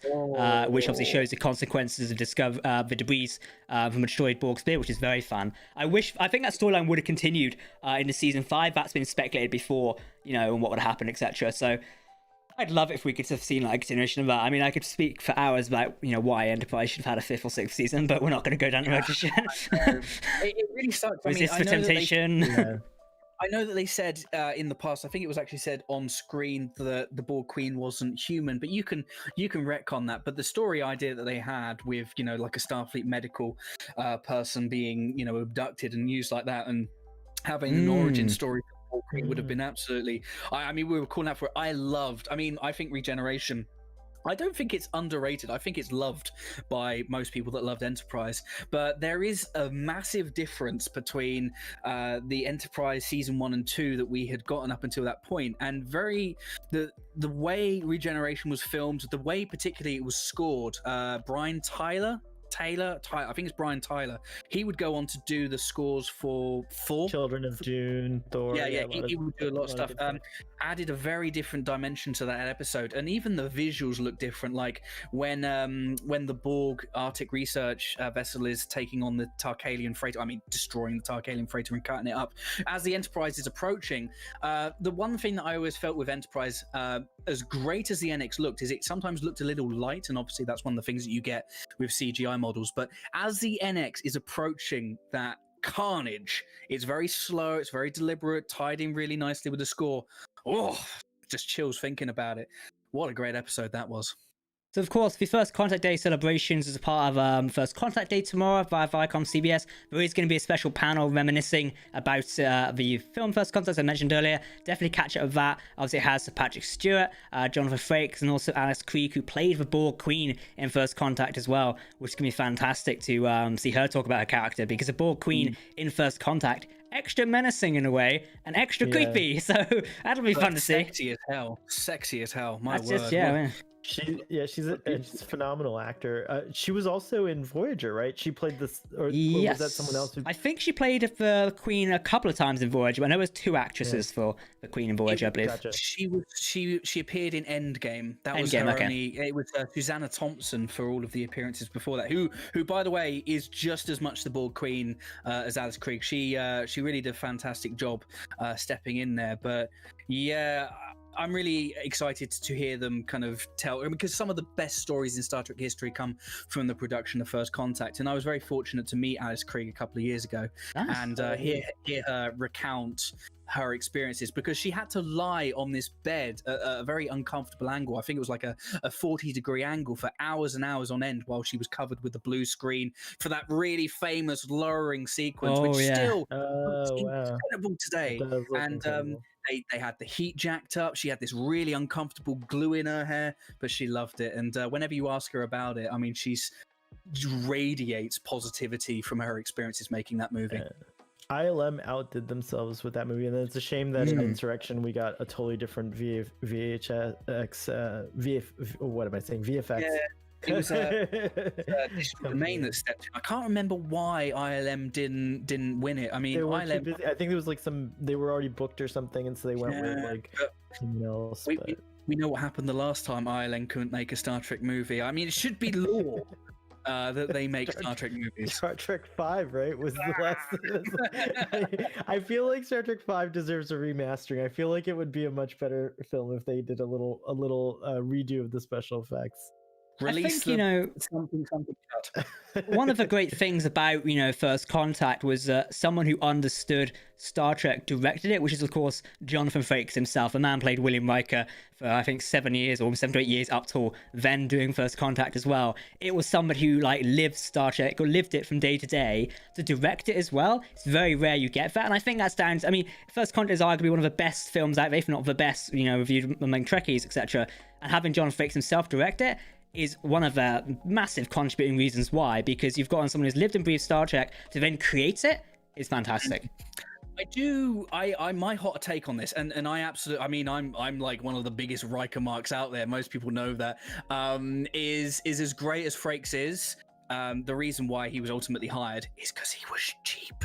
which obviously shows the consequences of the debris from a destroyed Borg spear, which is very fun. I think that storyline would have continued into season 5. That's been speculated before, and what would happen, etc. So I'd love it if we could have seen like a continuation of that. I mean, I could speak for hours about why Enterprise should have had a 5th or 6th season, but we're not going to go down the road just yet. It really sucks. Resist for temptation. I know that they said in the past, I think it was actually said on screen that the Borg Queen wasn't human, but you can retcon that. But the story idea that they had with like a Starfleet medical person being abducted and used like that, and having an origin story for the Borg Queen would have been absolutely. We were calling out for it. I think Regeneration, I don't think it's underrated. I think it's loved by most people that loved Enterprise. But there is a massive difference between the Enterprise season 1 and 2 that we had gotten up until that point, and the way Regeneration was filmed, the way particularly it was scored. Brian Tyler, I think it's Brian Tyler. He would go on to do the scores for Thor, Children of Dune, Thor. He would do a lot of stuff. Added a very different dimension to that episode, and even the visuals look different. Like when the Borg Arctic research vessel is taking on the Tarkalian freighter, destroying the Tarkalian freighter and cutting it up. As the Enterprise is approaching, the one thing that I always felt with Enterprise, as great as the NX looked, is it sometimes looked a little light, and obviously that's one of the things that you get with CGI models. But as the NX is approaching that carnage, it's very slow, it's very deliberate, tied in really nicely with the score. Just chills thinking about it. What a great episode that was. So, of course, the First Contact Day celebrations is a part of First Contact Day tomorrow via Viacom CBS. There is going to be a special panel reminiscing about the film First Contact, as I mentioned earlier. Definitely catch up with that. Obviously, it has Sir Patrick Stewart, Jonathan Frakes, and also Alice Krieg, who played the Borg Queen in First Contact as well, which is going to be fantastic to see her talk about her character, because the Borg Queen in First Contact, extra menacing in a way and extra creepy, so that'll be fun to see. Sexy as hell, my That's word. Just, she's a phenomenal actor. She was also in Voyager, right? She played this, or yes. Was that someone else? I think she played the Queen a couple of times in Voyager, but there was 2 actresses for the Queen in Voyager, I believe. Gotcha. She appeared in Endgame. That was her only. It was Susanna Thompson for all of the appearances before that. Who by the way is just as much the Borg Queen as Alice Krieg. She really did a fantastic job stepping in there. But yeah, I'm really excited to hear them kind of tell, because some of the best stories in Star Trek history come from the production of First Contact, and I was very fortunate to meet Alice Krieg a couple of years ago. Nice. And hear her recount her experiences, because she had to lie on this bed at a very uncomfortable angle. I think it was like a 40-degree angle for hours and hours on end while she was covered with the blue screen for that really famous lowering sequence, which still looks incredible today. And they had the heat jacked up. She had this really uncomfortable glue in her hair, but she loved it. And whenever you ask her about it, she's radiates positivity from her experiences making that movie. ILM outdid themselves with that movie, and it's a shame that in Insurrection we got a totally different VFX. It was Digital Domain that stepped in. I can't remember why ILM didn't win it. I mean, They were too ILM. busy. I think there was like they were already booked or something, and so they went with like someone else. We know what happened the last time ILM couldn't make a Star Trek movie. I mean, it should be law that they make Star Trek movies. Star Trek 5, right? Was the last. I feel like Star Trek 5 deserves a remastering. I feel like it would be a much better film if they did a little redo of the special effects. Release something cut. One of the great things about, First Contact was someone who understood Star Trek directed it, which is, of course, Jonathan Frakes himself. The man played William Riker for, I think, 7 years or 7 to 8 years up till then doing First Contact as well. It was somebody who, lived Star Trek or lived it from day to day to direct it as well. It's very rare you get that, and I think that's down to, First Contact is arguably one of the best films out there, if not the best, reviewed among Trekkies, etc. And having Jonathan Frakes himself direct it is one of the massive contributing reasons why, because you've gotten someone who's lived and breathed Star Trek to then create it is fantastic. My hot take on this, and I absolutely, I'm like one of the biggest Riker marks out there. Most people know that. Is as great as Frakes is, the reason why he was ultimately hired is because he was cheap.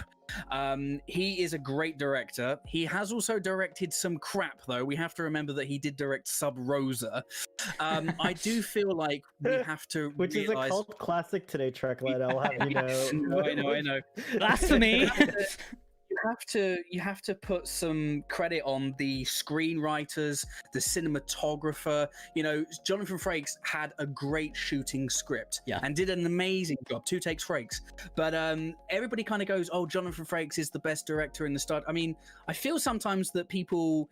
He is a great director. He has also directed some crap, though. We have to remember that he did direct Sub Rosa. I do feel like we have to Which is a cult classic today, TrekLad. I'll have you know. I know. Blasphemy. You have to put some credit on the screenwriters, the cinematographer. Jonathan Frakes had a great shooting script and did an amazing job. 2 takes Frakes. But everybody kind of goes, oh, Jonathan Frakes is the best director in the start. I feel sometimes that people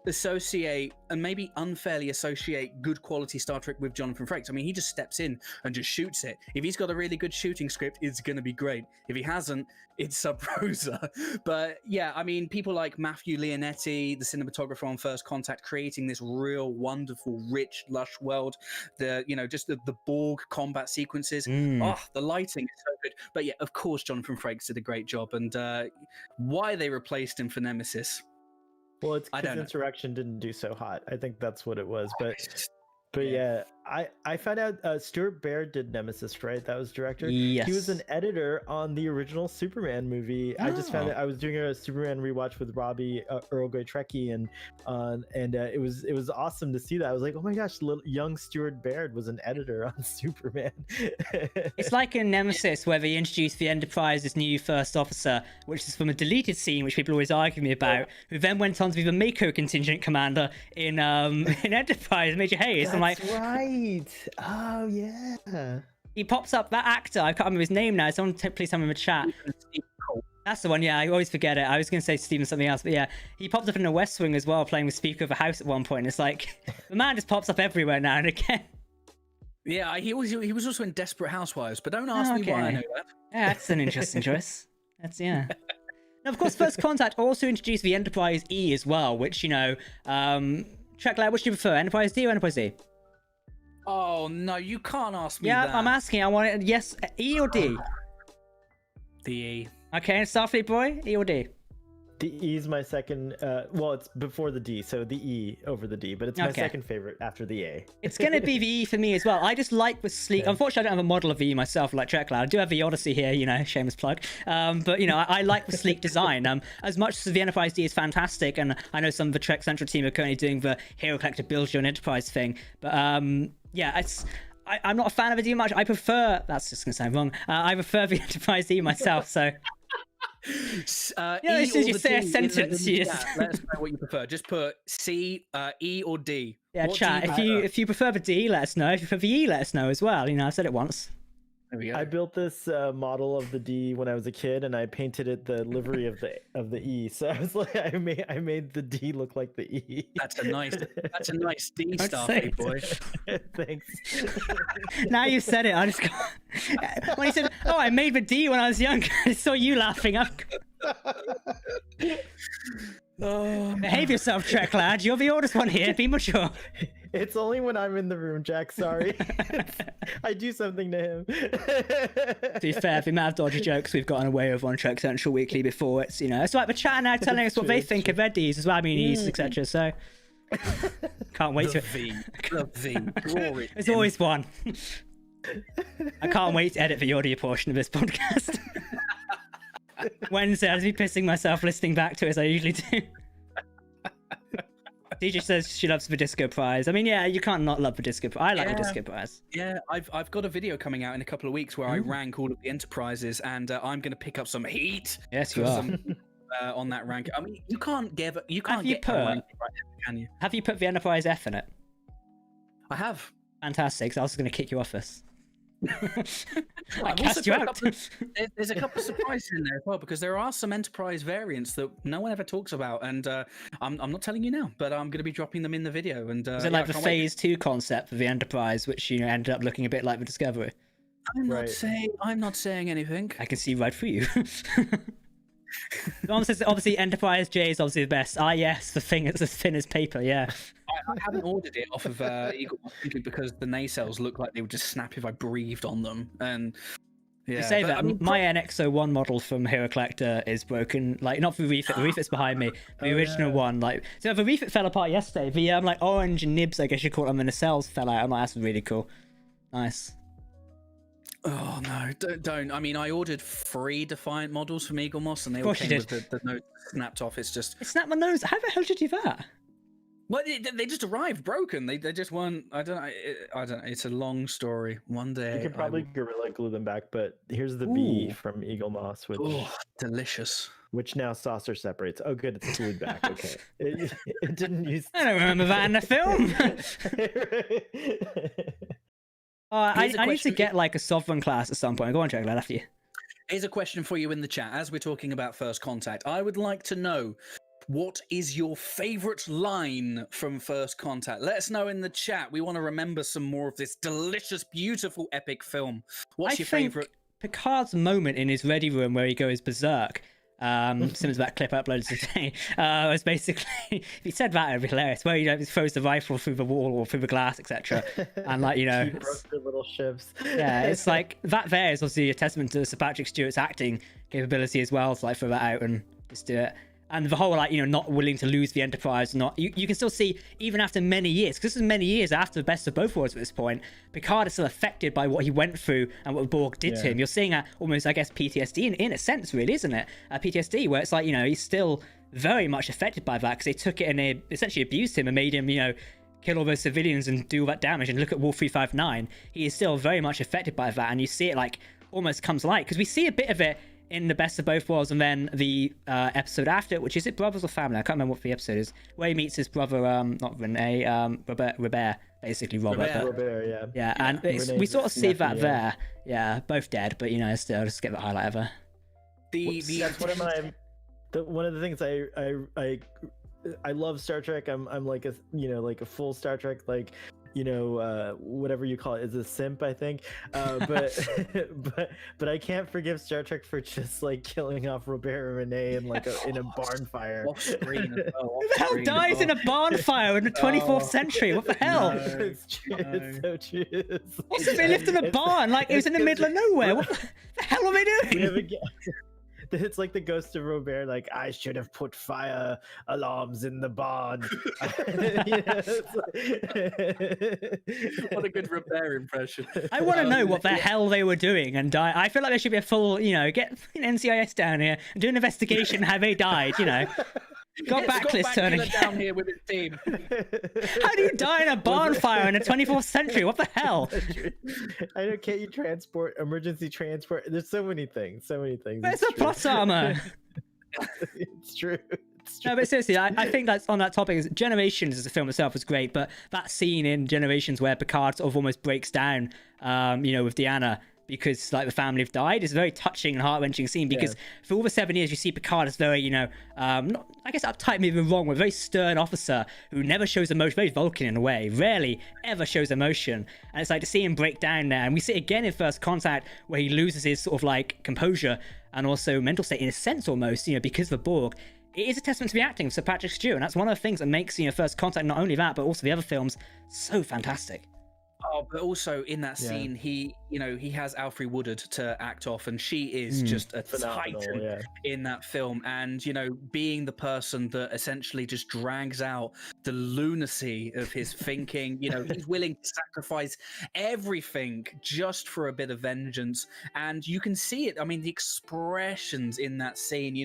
associate and maybe unfairly associate good quality Star Trek with Jonathan Frakes. He just steps in and just shoots it. If he's got a really good shooting script, it's going to be great. If he hasn't, it's Sub Rosa. But yeah, people like Matthew Leonetti, the cinematographer on First Contact, creating this real wonderful, rich, lush world. Just the Borg combat sequences. The lighting is so good. But yeah, of course, Jonathan Frakes did a great job. And why they replaced him for Nemesis, well, it's because Insurrection didn't do so hot. I think that's what it was. But yeah, I found out Stuart Baird did Nemesis, right? That was director. Yes. He was an editor on the original Superman movie. I just found it. I was doing a Superman rewatch with Robbie, Earl Grey Trekkie, and it was awesome to see that. I was like, oh my gosh, young Stuart Baird was an editor on Superman. It's like in Nemesis where they introduced the Enterprise's new first officer, which is from a deleted scene, which people always argue with me about, who then went on to be the Mako contingent commander in Enterprise, Major Hayes. That's right. Oh yeah. He pops up, that actor, I can't remember his name now. Someone please tell me in the chat. That's the one, yeah, I always forget it. I was going to say Stephen something else, but yeah. He popped up in the West Wing as well, playing with Speaker of the House at one point. It's like, the man just pops up everywhere now and again. Yeah, he was also in Desperate Housewives, but don't ask me why I know that. Yeah, that's an interesting choice. Yeah. Now, of course, First Contact also introduced the Enterprise E as well, which, TrekLad, which do you prefer, Enterprise D or Enterprise D? Oh, no, you can't ask me that. Yeah, I'm asking. I want it, yes, E or D? The E. Okay, and Starfleetboy, E or D? The E is my second. Well, it's before the D, so the E over the D, but it's my second favorite after the A. It's going to be the E for me as well. I just like the sleek. Unfortunately, I don't have a model of the E myself like TrekLad. I do have the Odyssey here, shameless plug. But I like the sleek design. As much as the Enterprise D is fantastic, and I know some of the Trek Central team are currently doing the Hero Collector Build Your Own Enterprise thing. But yeah, I'm not a fan of it too much. I prefer. That's just going to sound wrong. I prefer the Enterprise D myself. So. As soon as you say a sentence, let us know what you prefer. Just put C, E, or D. Yeah, what chat. If you prefer the D, let us know. If you prefer the E, let us know as well. I said it once. There we go. I built this model of the D when I was a kid, and I painted it the livery of the E. So I was like, I made the D look like the E. That's a nice D, Starfleetboy. Thanks. Now you've said it, I just when he said, "Oh, I made the D when I was young," I saw you laughing. Behave yourself, TrekLad. You're the oldest one here. Be mature. It's only when I'm in the room, Jack. Sorry. I do something to him. To be fair, the amount of dodgy jokes we've gotten away with on Trek Central Weekly before, it's, it's like the chat now telling us what they think of their Ds as well, E's, etc. So, can't wait the V. Draw it. There's always one. I can't wait to edit the audio portion of this podcast. Wednesday, I'll be pissing myself listening back to it as I usually do. DJ says she loves the Disco Prize. I mean, yeah, you can't not love the Disco Prize. I like the Disco Prize. Yeah, I've got a video coming out in a couple of weeks where I rank all of the enterprises, and I'm going to pick up some heat. Yes, you are. On that rank. I mean, you can't get everyone right, can you? Have you put the Enterprise F in it? I have. Fantastic. So I was going to kick you off this. I I've cast also you put out. There's a couple of surprises in there as well, because there are some Enterprise variants that no one ever talks about, and I'm not telling you now, but I'm going to be dropping them in the video. And is it like the Phase 2 concept for the Enterprise, which ended up looking a bit like the Discovery? I'm not saying anything. I can see right through you. Obviously, Enterprise J is obviously the best. Ah, yes, the thing is as thin as paper. Yeah. I haven't ordered it off of Eagle simply because the nacelles look like they would just snap if I breathed on them. And yeah, you say that. I mean, my NX-01 model from Hero Collector is broken. Like, not the refit. The refit's behind me. The original one, like, so the refit fell apart yesterday. The like orange nibs, I guess you call them, and the nacelles fell out. I'm like, that's really cool. Nice. Oh no, don't. I mean, I ordered 3 Defiant models from Eagle Moss, and they all came with the nose snapped off. It's just... It snapped my nose. How the hell did you do that? Well, they just arrived broken. They just weren't... I don't know. It's a long story. One day... You could probably Gorilla glue them back, but here's the B from Eagle Moss, which... Oh, delicious. Which now saucer separates. Oh, good, it's glued back. Okay. It didn't use... I don't remember that in the film. I need to get like a Sovereign class at some point. Go on, TrekLad, after you. Here's a question for you in the chat. As we're talking about First Contact, I would like to know, what is your favorite line from First Contact? Let us know in the chat. We want to remember some more of this delicious, beautiful, epic film. What's your favorite? Picard's moment in his ready room where he goes berserk. Similar to that clip I uploaded today, was basically, if he said that, it'd be hilarious, where he throws the rifle through the wall or through the glass, etc. And like, he broke the little ships. Yeah, it's like, that there is obviously a testament to Sir Patrick Stewart's acting capability as well, to like throw that out and just do it. And the whole, like, not willing to lose the Enterprise, you can still see, even after many years, because this is many years after the Best of Both Worlds at this point, Picard is still affected by what he went through and what the Borg did to him. You're seeing almost, I guess, PTSD in a sense, really, isn't it? PTSD, where it's like, he's still very much affected by that, because they took it and they essentially abused him and made him, kill all those civilians and do all that damage. And look at Wolf 359, he is still very much affected by that, and you see it, like, almost comes to light, because we see a bit of it in the Best of Both Worlds, and then the episode after, which is it Brothers or Family? I can't remember what the episode is, where he meets his brother, not Rene, Robert, basically Robert. Robert, yeah, and we sort of see that there. Yeah, both dead, but still just get the highlight of her. That's one of the things I love Star Trek. I'm like a like a full Star Trek, like whatever you call it, is a simp, I think. But but I can't forgive Star Trek for just like killing off Robert and Renee in like in a barn fire. Off screen as well. Who the hell dies in a barn fire in the 24th century? What the hell? It's true. It's so true. What's if they lived in a barn? Like, it was in the middle of nowhere. What the hell are they doing? It's like the ghost of Robert, like, I should have put fire alarms in the barn. What a good Robert impression. I want to know what the hell they were doing and die. I feel like there should be a full, get NCIS down here and do an investigation how they died, Got Backlist turning down here with his team. How do you die in a barn fire in the 24th century? What the hell? I know. Can't you transport, emergency transport? There's so many things. Where's the plot armor? It's true. No, but seriously, I think that's on that topic. Generations as a film itself was great, but that scene in Generations where Picard sort of almost breaks down, with Deanna, because like the family have died, is a very touching and heart-wrenching scene, because for all the 7 years you see Picard as very, not, I guess uptight, maybe wrong, but a very stern officer who never shows emotion, very Vulcan in a way, rarely ever shows emotion. And it's like to see him break down there, and we see it again in First Contact where he loses his sort of like composure and also mental state in a sense almost, because of the Borg. It is a testament to the acting of Sir Patrick Stewart, and that's one of the things that makes First Contact, not only that, but also the other films, so fantastic. Oh, but also in that scene, he has Alfre Woodard to act off, and she is just a titan in that film. And being the person that essentially just drags out the lunacy of his thinking, he's willing to sacrifice everything just for a bit of vengeance. And you can see it. I mean, the expressions in that scene.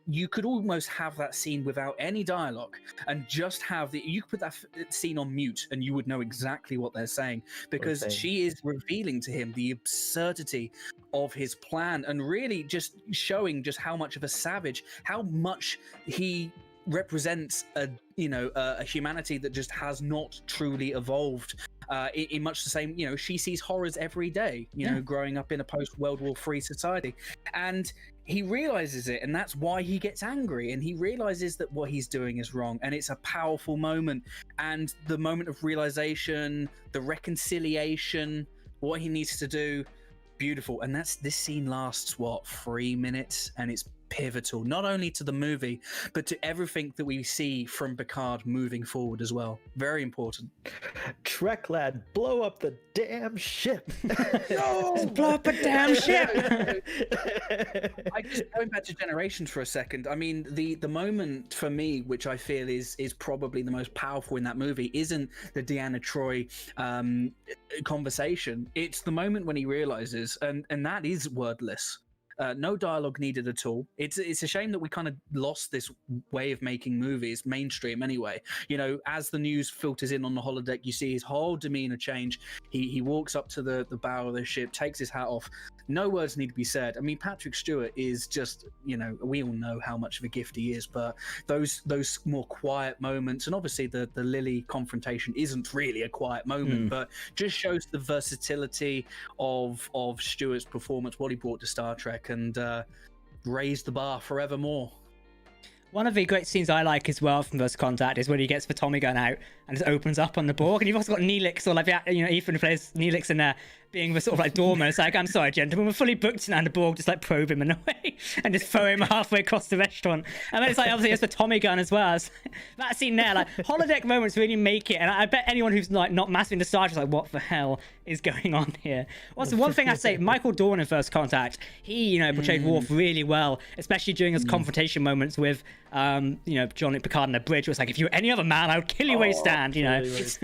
You could almost have that scene without any dialogue, and just have you could put that scene on mute, and you would know exactly what they're saying, because she is revealing to him the absurdity of his plan, and really just showing just how much of a savage, how much he represents a humanity that just has not truly evolved. In much the same, she sees horrors every day, growing up in a post-World War III society. And he realizes it, and that's why he gets angry, and he realizes that what he's doing is wrong, and it's a powerful moment. And the moment of realization, the reconciliation, what he needs to do, beautiful. And this scene lasts 3 minutes, and it's pivotal, not only to the movie, but to everything that we see from Picard moving forward as well. Very important. TrekLad, blow up the damn ship. No! Just blow up a damn ship. I just going back to Generations for a second. I mean, the moment for me, which I feel is probably the most powerful in that movie, isn't the Deanna Troi conversation. It's the moment when he realizes, and that is wordless. No dialogue needed at all. It's a shame that we kind of lost this way of making movies, mainstream anyway. As the news filters in on the holodeck, you see his whole demeanor change. He walks up to the bow of the ship, takes his hat off. No words need to be said. I mean, Patrick Stewart is just, we all know how much of a gift he is, but those more quiet moments, and obviously the Lily confrontation isn't really a quiet moment, but just shows the versatility of Stewart's performance, what he brought to Star Trek, and raised the bar forevermore. One of the great scenes I like as well from First Contact is when he gets the Tommy gun out and just opens up on the Borg, and you've also got Neelix, or Ethan plays Neelix in there, being the sort of doorman. It's like, I'm sorry, gentlemen, we're fully booked now, and the Borg just probe him in a way and just throw him halfway across the restaurant. And then it's obviously it's the Tommy gun as well. That scene there, holodeck moments really make it, and I bet anyone who's not massive into Star Trek is what the hell is going on here? Also, one thing I say, Michael Dorn in First Contact, he portrayed Worf really well, especially during his confrontation moments with Jean-Luc Picard on the bridge. It was like, if you were any other man, I would kill you where you stand. It's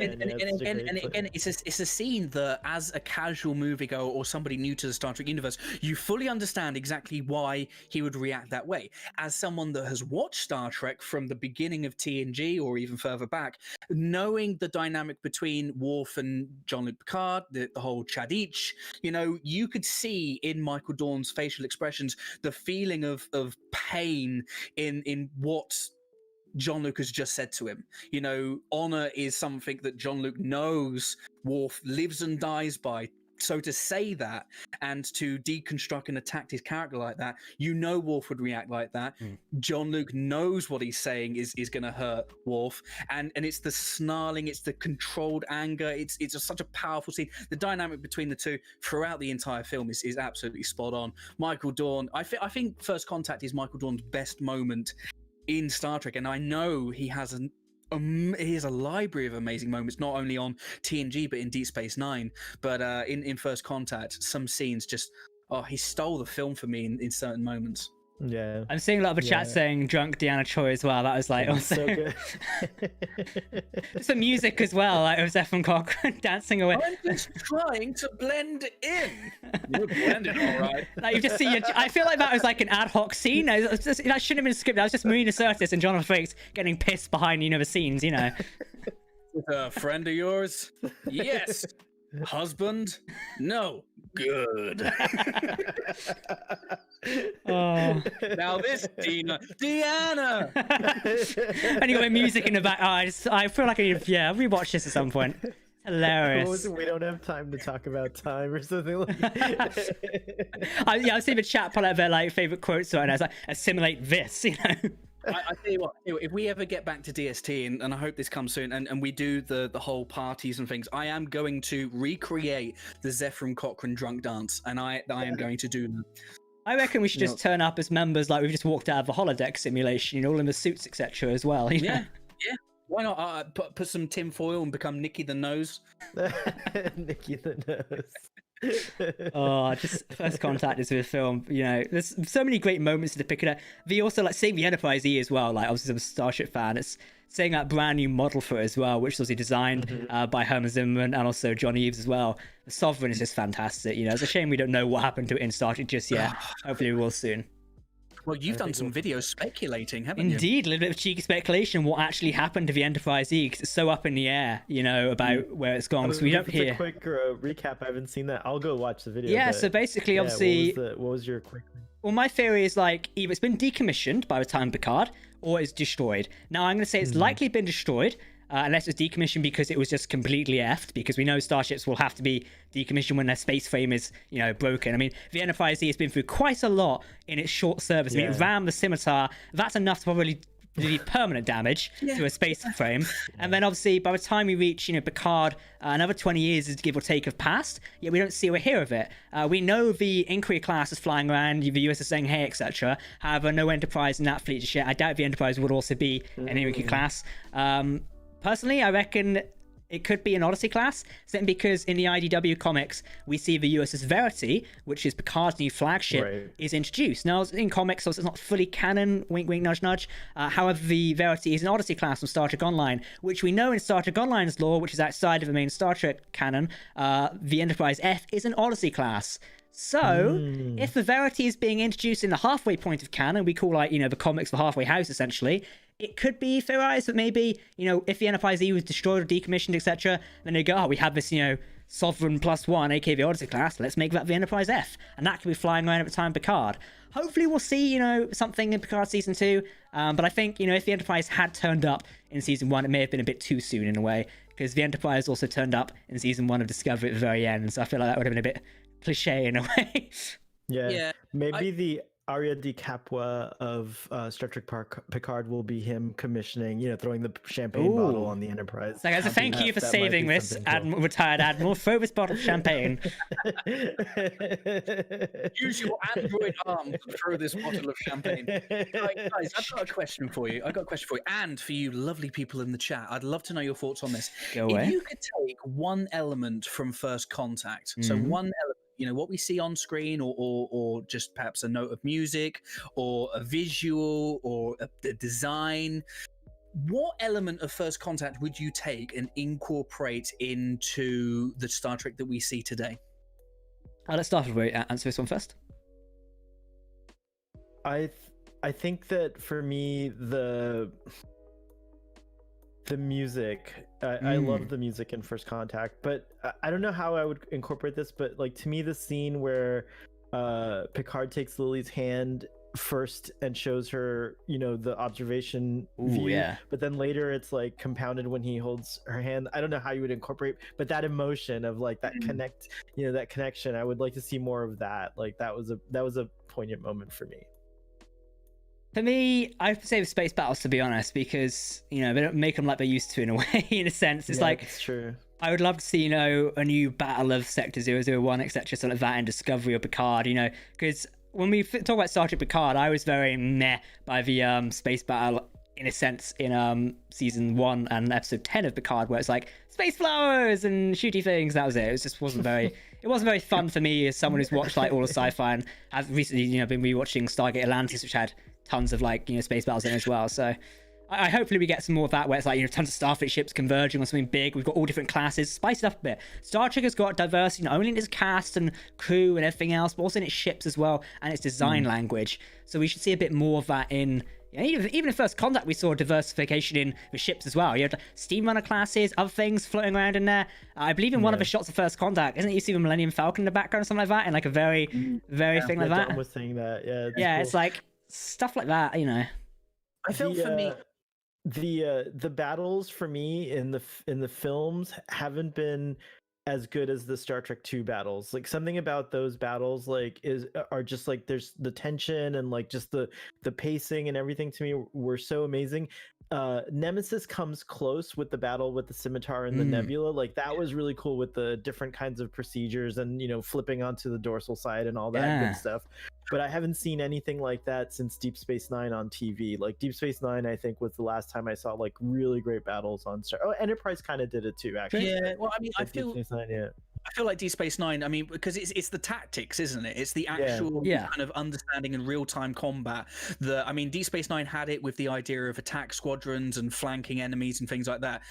a scene that, as a casual moviegoer or somebody new to the Star Trek universe, you fully understand exactly why he would react that way. As someone that has watched Star Trek from the beginning of TNG or even further back, knowing the dynamic between Worf and Jean-Luc Picard, the whole Chadich, you could see in Michael Dorn's facial expressions the feeling of pain in what Jean-Luc has just said to him. Honor is something that Jean-Luc knows Worf lives and dies by. So to say that and to deconstruct and attack his character like that, Worf would react like that. Jean-Luc knows what he's saying is going to hurt Worf, and it's the snarling, it's the controlled anger. It's just such a powerful scene. The dynamic between the two throughout the entire film is absolutely spot on. Michael Dorn, I think First Contact is Michael Dorn's best moment in Star Trek, and I know he has a library of amazing moments, not only on TNG but in Deep Space Nine. But in First Contact, some scenes just he stole the film for me in certain moments. Yeah, I'm seeing a lot of the chat saying drunk Deanna Troi as well. That was also so good. Just the music as well, of Zephyr Cochrane dancing away. I'm just trying to blend in. You're blending all right. You just see I feel like that was an ad hoc scene. That shouldn't have been scripted. That was just Marina Sirtis and Jonathan Frakes getting pissed behind the scenes. A friend of yours? Yes. Husband? No. Good. Now this Deanna. Anyway, music in the back. I feel like I need to rewatch this at some point. Hilarious. We don't have time to talk about time or something like that. I've seen the chat pull out their favorite quotes right now. It's assimilate this, I tell you what, if we ever get back to DST, and I hope this comes soon, and we do the whole parties and things, I am going to recreate the Zephyr Cochrane drunk dance, and I am going to do that. I reckon we should just turn up as members, we've just walked out of the holodeck simulation, all in the suits, etc. as well. Yeah, Why not put some tin foil and become Nicky the Nose? Nicky the Nose. Oh, just First Contact is a film. You know, there's so many great moments to pick it up. The also like seeing the Enterprise E as well. Like obviously I'm a Starship fan. It's seeing that brand new model for it as well, which was designed by Herman Zimmerman and also John Eves as well. The Sovereign is just fantastic. You know, it's a shame we don't know what happened to it in Star Trek just yet. Hopefully we will soon. Well, you've done some videos speculating, haven't you? Indeed, a little bit of cheeky speculation what actually happened to the Enterprise E, because it's so up in the air, you know, about where it's gone. So we don't hear. A quick recap. I haven't seen that. I'll go watch the video. Yeah, but, so basically, yeah, obviously, what was your quick? Well, my theory is like either it's been decommissioned by the time Picard, or it's destroyed. Now, I'm going to say it's likely been destroyed. Unless it's decommissioned because it was just completely effed, because we know starships will have to be decommissioned when their space frame is, you know, broken. I mean, the Enterprise D has been through quite a lot in its short service. I mean, it rammed the Scimitar. That's enough to probably do permanent damage to a space frame. And then obviously by the time we reach, you know, Picard, another 20 years is give or take have passed, yet we don't see or hear of it. We know the Inquiry class is flying around, the USS saying hey, etc. However, no Enterprise in that fleet just yet. I doubt the Enterprise would also be an Inquiry class. Personally, I reckon it could be an Odyssey class, simply because in the IDW comics, we see the USS Verity, which is Picard's new flagship, is introduced. Now, in comics, so it's not fully canon, wink, wink, nudge, nudge. However, the Verity is an Odyssey class from Star Trek Online, which we know in Star Trek Online's lore, which is outside of the main Star Trek canon, the Enterprise F is an Odyssey class. So, if the Verity is being introduced in the halfway point of canon, we call, like, you know, the comics the halfway house, essentially, it could be theorized that maybe, you know, if the Enterprise E was destroyed or decommissioned, etc., then they go, oh, we have this, you know, Sovereign +1, aka the Odyssey class, let's make that the Enterprise F. And that could be flying around at the time of Picard. Hopefully we'll see, you know, something in Picard Season 2. But I think, you know, if the Enterprise had turned up in Season 1, it may have been a bit too soon in a way, because the Enterprise also turned up in Season 1 of Discovery at the very end. So I feel like that would have been a bit cliche in a way. Yeah. Maybe the Aria di Capua of Star Trek Picard will be him commissioning, you know, throwing the champagne bottle on the Enterprise. So, guys, thank you for saving this, retired Admiral. Throw this bottle of champagne. Use your android arm to throw this bottle of champagne. Guys, I've got a question for you. And for you lovely people in the chat, I'd love to know your thoughts on this. Go away. If you could take one element from First Contact, so one element, you know, what we see on screen, or just perhaps a note of music, or a visual, or a design. What element of First Contact would you take and incorporate into the Star Trek that we see today? Let's start with answer this one first. I think that for me, the music, I love the music in First Contact, but I don't know how I would incorporate this, but like to me, the scene where Picard takes Lily's hand first and shows her, you know, the observation view, but then later it's like compounded when he holds her hand. I don't know how you would incorporate, but that emotion of like that that connection, I would like to see more of that. Like that was a poignant moment for me. For me, I have to say the space battles, to be honest, because, you know, they don't make them like they used to in a way, in a sense. It's like, it's true. I would love to see, you know, a new battle of Sector 001, etc., something like that in Discovery or Picard, you know, because when we talk about Star Trek Picard, I was very meh by the space battle, in a sense, in season 1 and episode 10 of Picard, where it's like space flowers and shooty things. That was it. It just wasn't very. It wasn't very fun for me as someone who's watched like all the sci-fi and have recently, you know, been rewatching Stargate Atlantis, which had tons of like, you know, space battles in it as well. So I hopefully we get some more of that, where it's like, you know, tons of Starfleet ships converging on something big. We've got all different classes, spice it up a bit. Star Trek has got diversity not only in its cast and crew and everything else, but also in its ships as well and its design language. So we should see a bit more of that in. Yeah, even in First Contact, we saw diversification in the ships as well. You had steam runner classes, other things floating around in there. I believe in one of the shots of First Contact, isn't it? You see the Millennium Falcon in the background or something like that, and like a very thing like that. Dom was saying that. Yeah, cool. It's like stuff like that, you know. I felt for me, the battles for me in the films haven't been as good as the Star Trek 2 battles. Like something about those battles like are just like, there's the tension and like just the pacing and everything to me were so amazing. Nemesis comes close with the battle with the scimitar and the nebula. Like that was really cool with the different kinds of procedures and flipping onto the dorsal side and all that good stuff. But I haven't seen anything like that since Deep Space Nine on TV. Like Deep Space Nine, I think was the last time I saw like really great battles on Star. Oh, Enterprise kind of did it too, actually. Yeah, well, I mean, I Deep feel Space Nine, I feel like Deep Space Nine, I mean, because it's the tactics, isn't it? It's the actual kind of understanding and real-time combat. I mean, Deep Space Nine had it with the idea of attack squadrons and flanking enemies and things like that,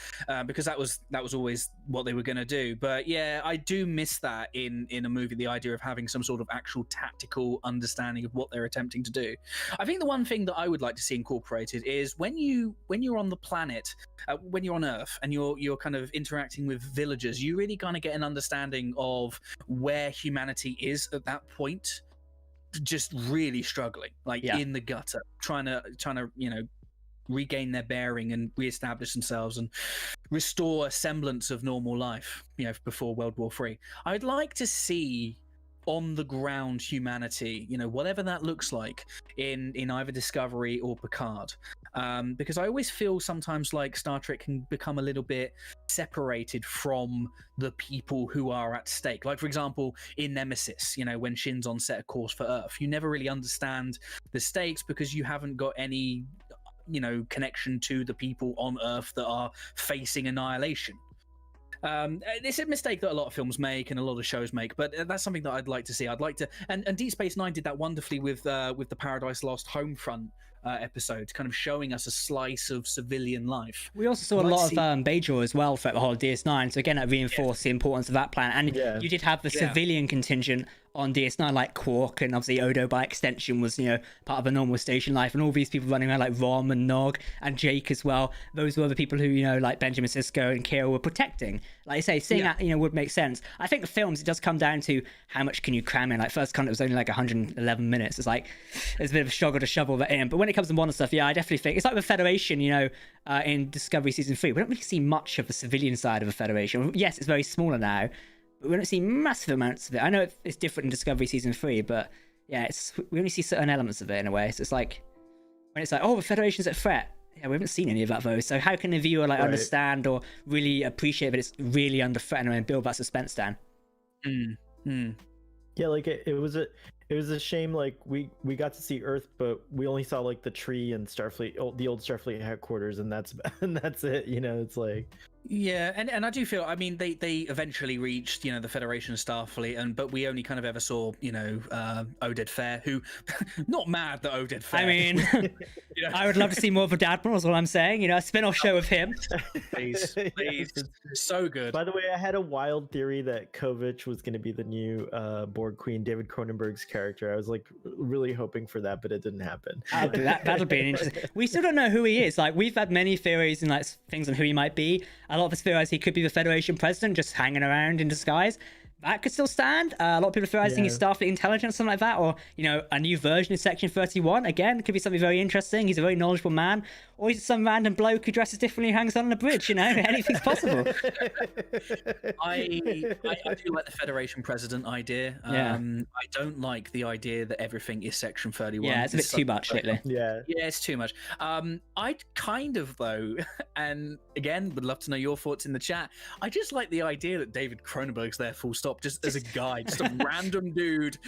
because that was always what they were going to do. But yeah, I do miss that in a movie, the idea of having some sort of actual tactical understanding of what they're attempting to do. I think the one thing that I would like to see incorporated is when you're on the planet, when you're on Earth and you're kind of interacting with villagers, you really kind of get an understanding of where humanity is at that point, just really struggling, like in the gutter, trying to regain their bearing and reestablish themselves and restore a semblance of normal life, before World War III. I'd like to see on the ground humanity, whatever that looks like in either Discovery or Picard, because I always feel sometimes like Star Trek can become a little bit separated from the people who are at stake. Like, for example, in Nemesis, when Shin's on set a course for Earth, you never really understand the stakes because you haven't got any connection to the people on Earth that are facing annihilation. It's a mistake that a lot of films make and a lot of shows make, but that's something that I'd like to see. I'd like to, and Deep Space Nine did that wonderfully with the Paradise Lost Homefront episode, kind of showing us a slice of civilian life. We also saw a lot of Bajor as well throughout the whole DS9, so again that reinforced the importance of that plan. And you did have the civilian contingent on DS9, like Quark, and obviously Odo by extension was part of a normal station life, and all these people running around like Rom and Nog and Jake as well. Those were the people who like Benjamin Sisko and Kira were protecting. Like I say, seeing that would make sense. I think the films, it does come down to how much can you cram in. Like First Contact was only like 111 minutes. It's like there's a bit of a struggle to shovel that in. But when it comes to modern stuff, I definitely think it's like the Federation. In Discovery Season 3, we don't really see much of the civilian side of the Federation. Yes, it's very smaller now, but we don't see massive amounts of it. I know it's different in Discovery Season 3, but we only see certain elements of it in a way. So it's like when it's like, oh, the Federation's at threat. Yeah, we haven't seen any of that though. So how can the viewer understand or really appreciate that it's really under threat and build that suspense down? Yeah, like it was a shame. Like we got to see Earth, but we only saw like the tree and Starfleet, the old Starfleet headquarters, and that's it. It's like. Yeah, and I do feel, I mean, they eventually reached, the Federation of Starfleet, but we only kind of ever saw, Oded Fair, who, not mad that Oded Fair. I mean, I would love to see more of a Admiral, is what I'm saying. A spin-off show of him. Please. So good. By the way, I had a wild theory that Kovic was going to be the new Borg Queen, David Cronenberg's character. I was like really hoping for that, but it didn't happen. That'll be interesting. We still don't know who he is. Like, we've had many theories and like things on who he might be. A lot of us theorize he could be the Federation president, just hanging around in disguise. That could still stand. A lot of people theorizing he's Starfleet intelligence, something like that, or a new version of Section 31. Again, could be something very interesting. He's a very knowledgeable man, or he's some random bloke who dresses differently and hangs on a bridge. Anything's possible. I do like the Federation president idea. I don't like the idea that everything is Section 31. Yeah, it's a bit too much lately. Yeah, it's too much. I'd kind of though, and again, would love to know your thoughts in the chat. I just like the idea that David Cronenberg's there full stop, just as a guy, just a random dude.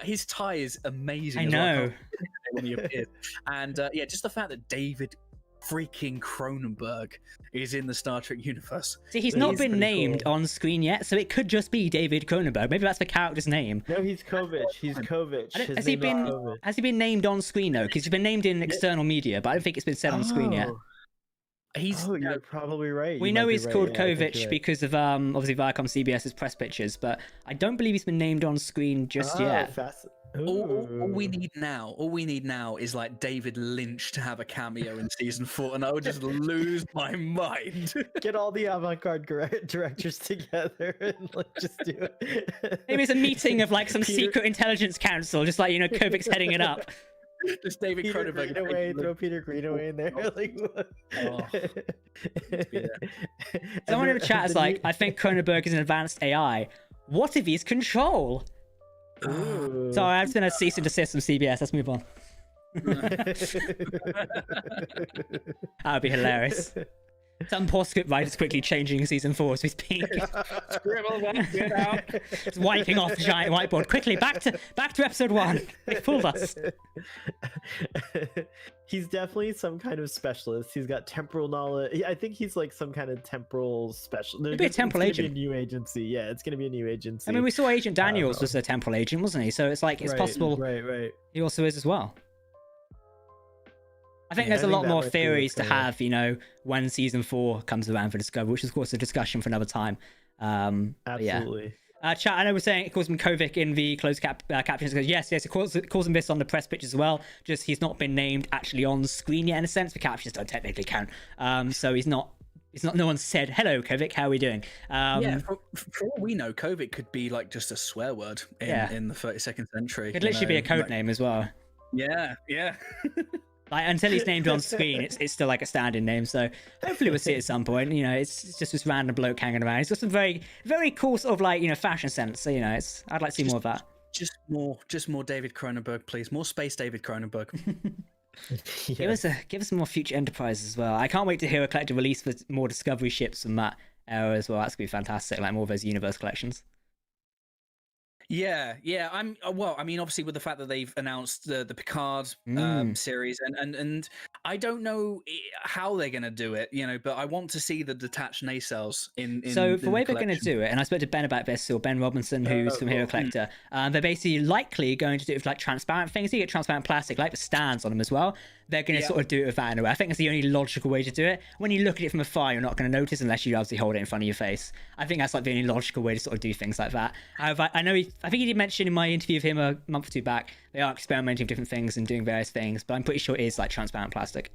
His tie is amazing. I know. When he appears. And just the fact that David freaking Cronenberg is in the Star Trek universe. See, he's not been named on screen yet, so it could just be David Cronenberg. Maybe that's the character's name. No, he's Kovic. Has he been named on screen though? Because he's been named in external media, but I don't think it's been said on screen yet. You're probably right. We know he's called Kovic because of obviously Viacom CBS's press pictures, but I don't believe he's been named on screen just yet. All we need now is like David Lynch to have a cameo in season 4, and I would just lose my mind. Get all the avant-garde directors together and just do it. Maybe it's a meeting of like some secret intelligence council, just like Kovic's heading it up. Just David Cronenberg. Throw Peter Greenaway in there. Someone in the chat is like, I think Cronenberg is an advanced AI. What if he's control? Sorry, I'm just gonna cease and desist from CBS. Let's move on. That would be hilarious. Some poor script writer's quickly changing season 4 as we speak. Scribble that shit out. Just wiping off the giant whiteboard. Quickly, back to episode 1. They fooled us. He's definitely some kind of specialist. He's got temporal knowledge. I think he's like some kind of temporal specialist. He'd be a temporal agent. Be a new agency. Yeah, it's going to be a new agency. I mean, we saw Agent Daniels was a temporal agent, wasn't he? So it's like, it's possible he also is as well. I think there's a lot more theories to have, you know, when season 4 comes around for Discovery, which is, of course, a discussion for another time. Absolutely. Yeah. Chat, I know we're saying it calls him Kovic in the closed captions. Yes, it calls him this on the press pitch as well. Just he's not been named actually on screen yet, in a sense. The captions don't technically count. So he's not. It's not. No one said, "Hello, Kovic. How are we doing?" Yeah, for all we know, Kovic could be like just a swear word in the 32nd century. It'd literally be a code name as well. Yeah. Like, until he's named on screen, it's still like a standing name. So hopefully we'll see it at some point. You know, it's just this random bloke hanging around. He's got some very, very cool sort of like, you know, fashion sense. So, you know, I'd like to see more of that. Just more David Cronenberg, please. More space David Cronenberg. Yes. Give us more future Enterprise as well. I can't wait to hear a collective release for more Discovery ships from that era as well. That's gonna be fantastic. Like more of those universe collections. Yeah. I mean, obviously, with the fact that they've announced the Picard series, and I don't know how they're going to do it, you know, but I want to see the detached nacelles in So the way they're going to do it, and I spoke to Ben about this, or Ben Robinson, who's from Hero Collector, they're basically likely going to do it with like transparent things. You get transparent plastic, like the stands on them as well. They're going to sort of do it with that in a way. I think it's the only logical way to do it. When you look at it from afar, you're not going to notice unless you obviously hold it in front of your face. I think that's like the only logical way to sort of do things like that. However, I think he did mention in my interview with him a month or two back, they are experimenting with different things and doing various things, but I'm pretty sure it is like transparent plastic.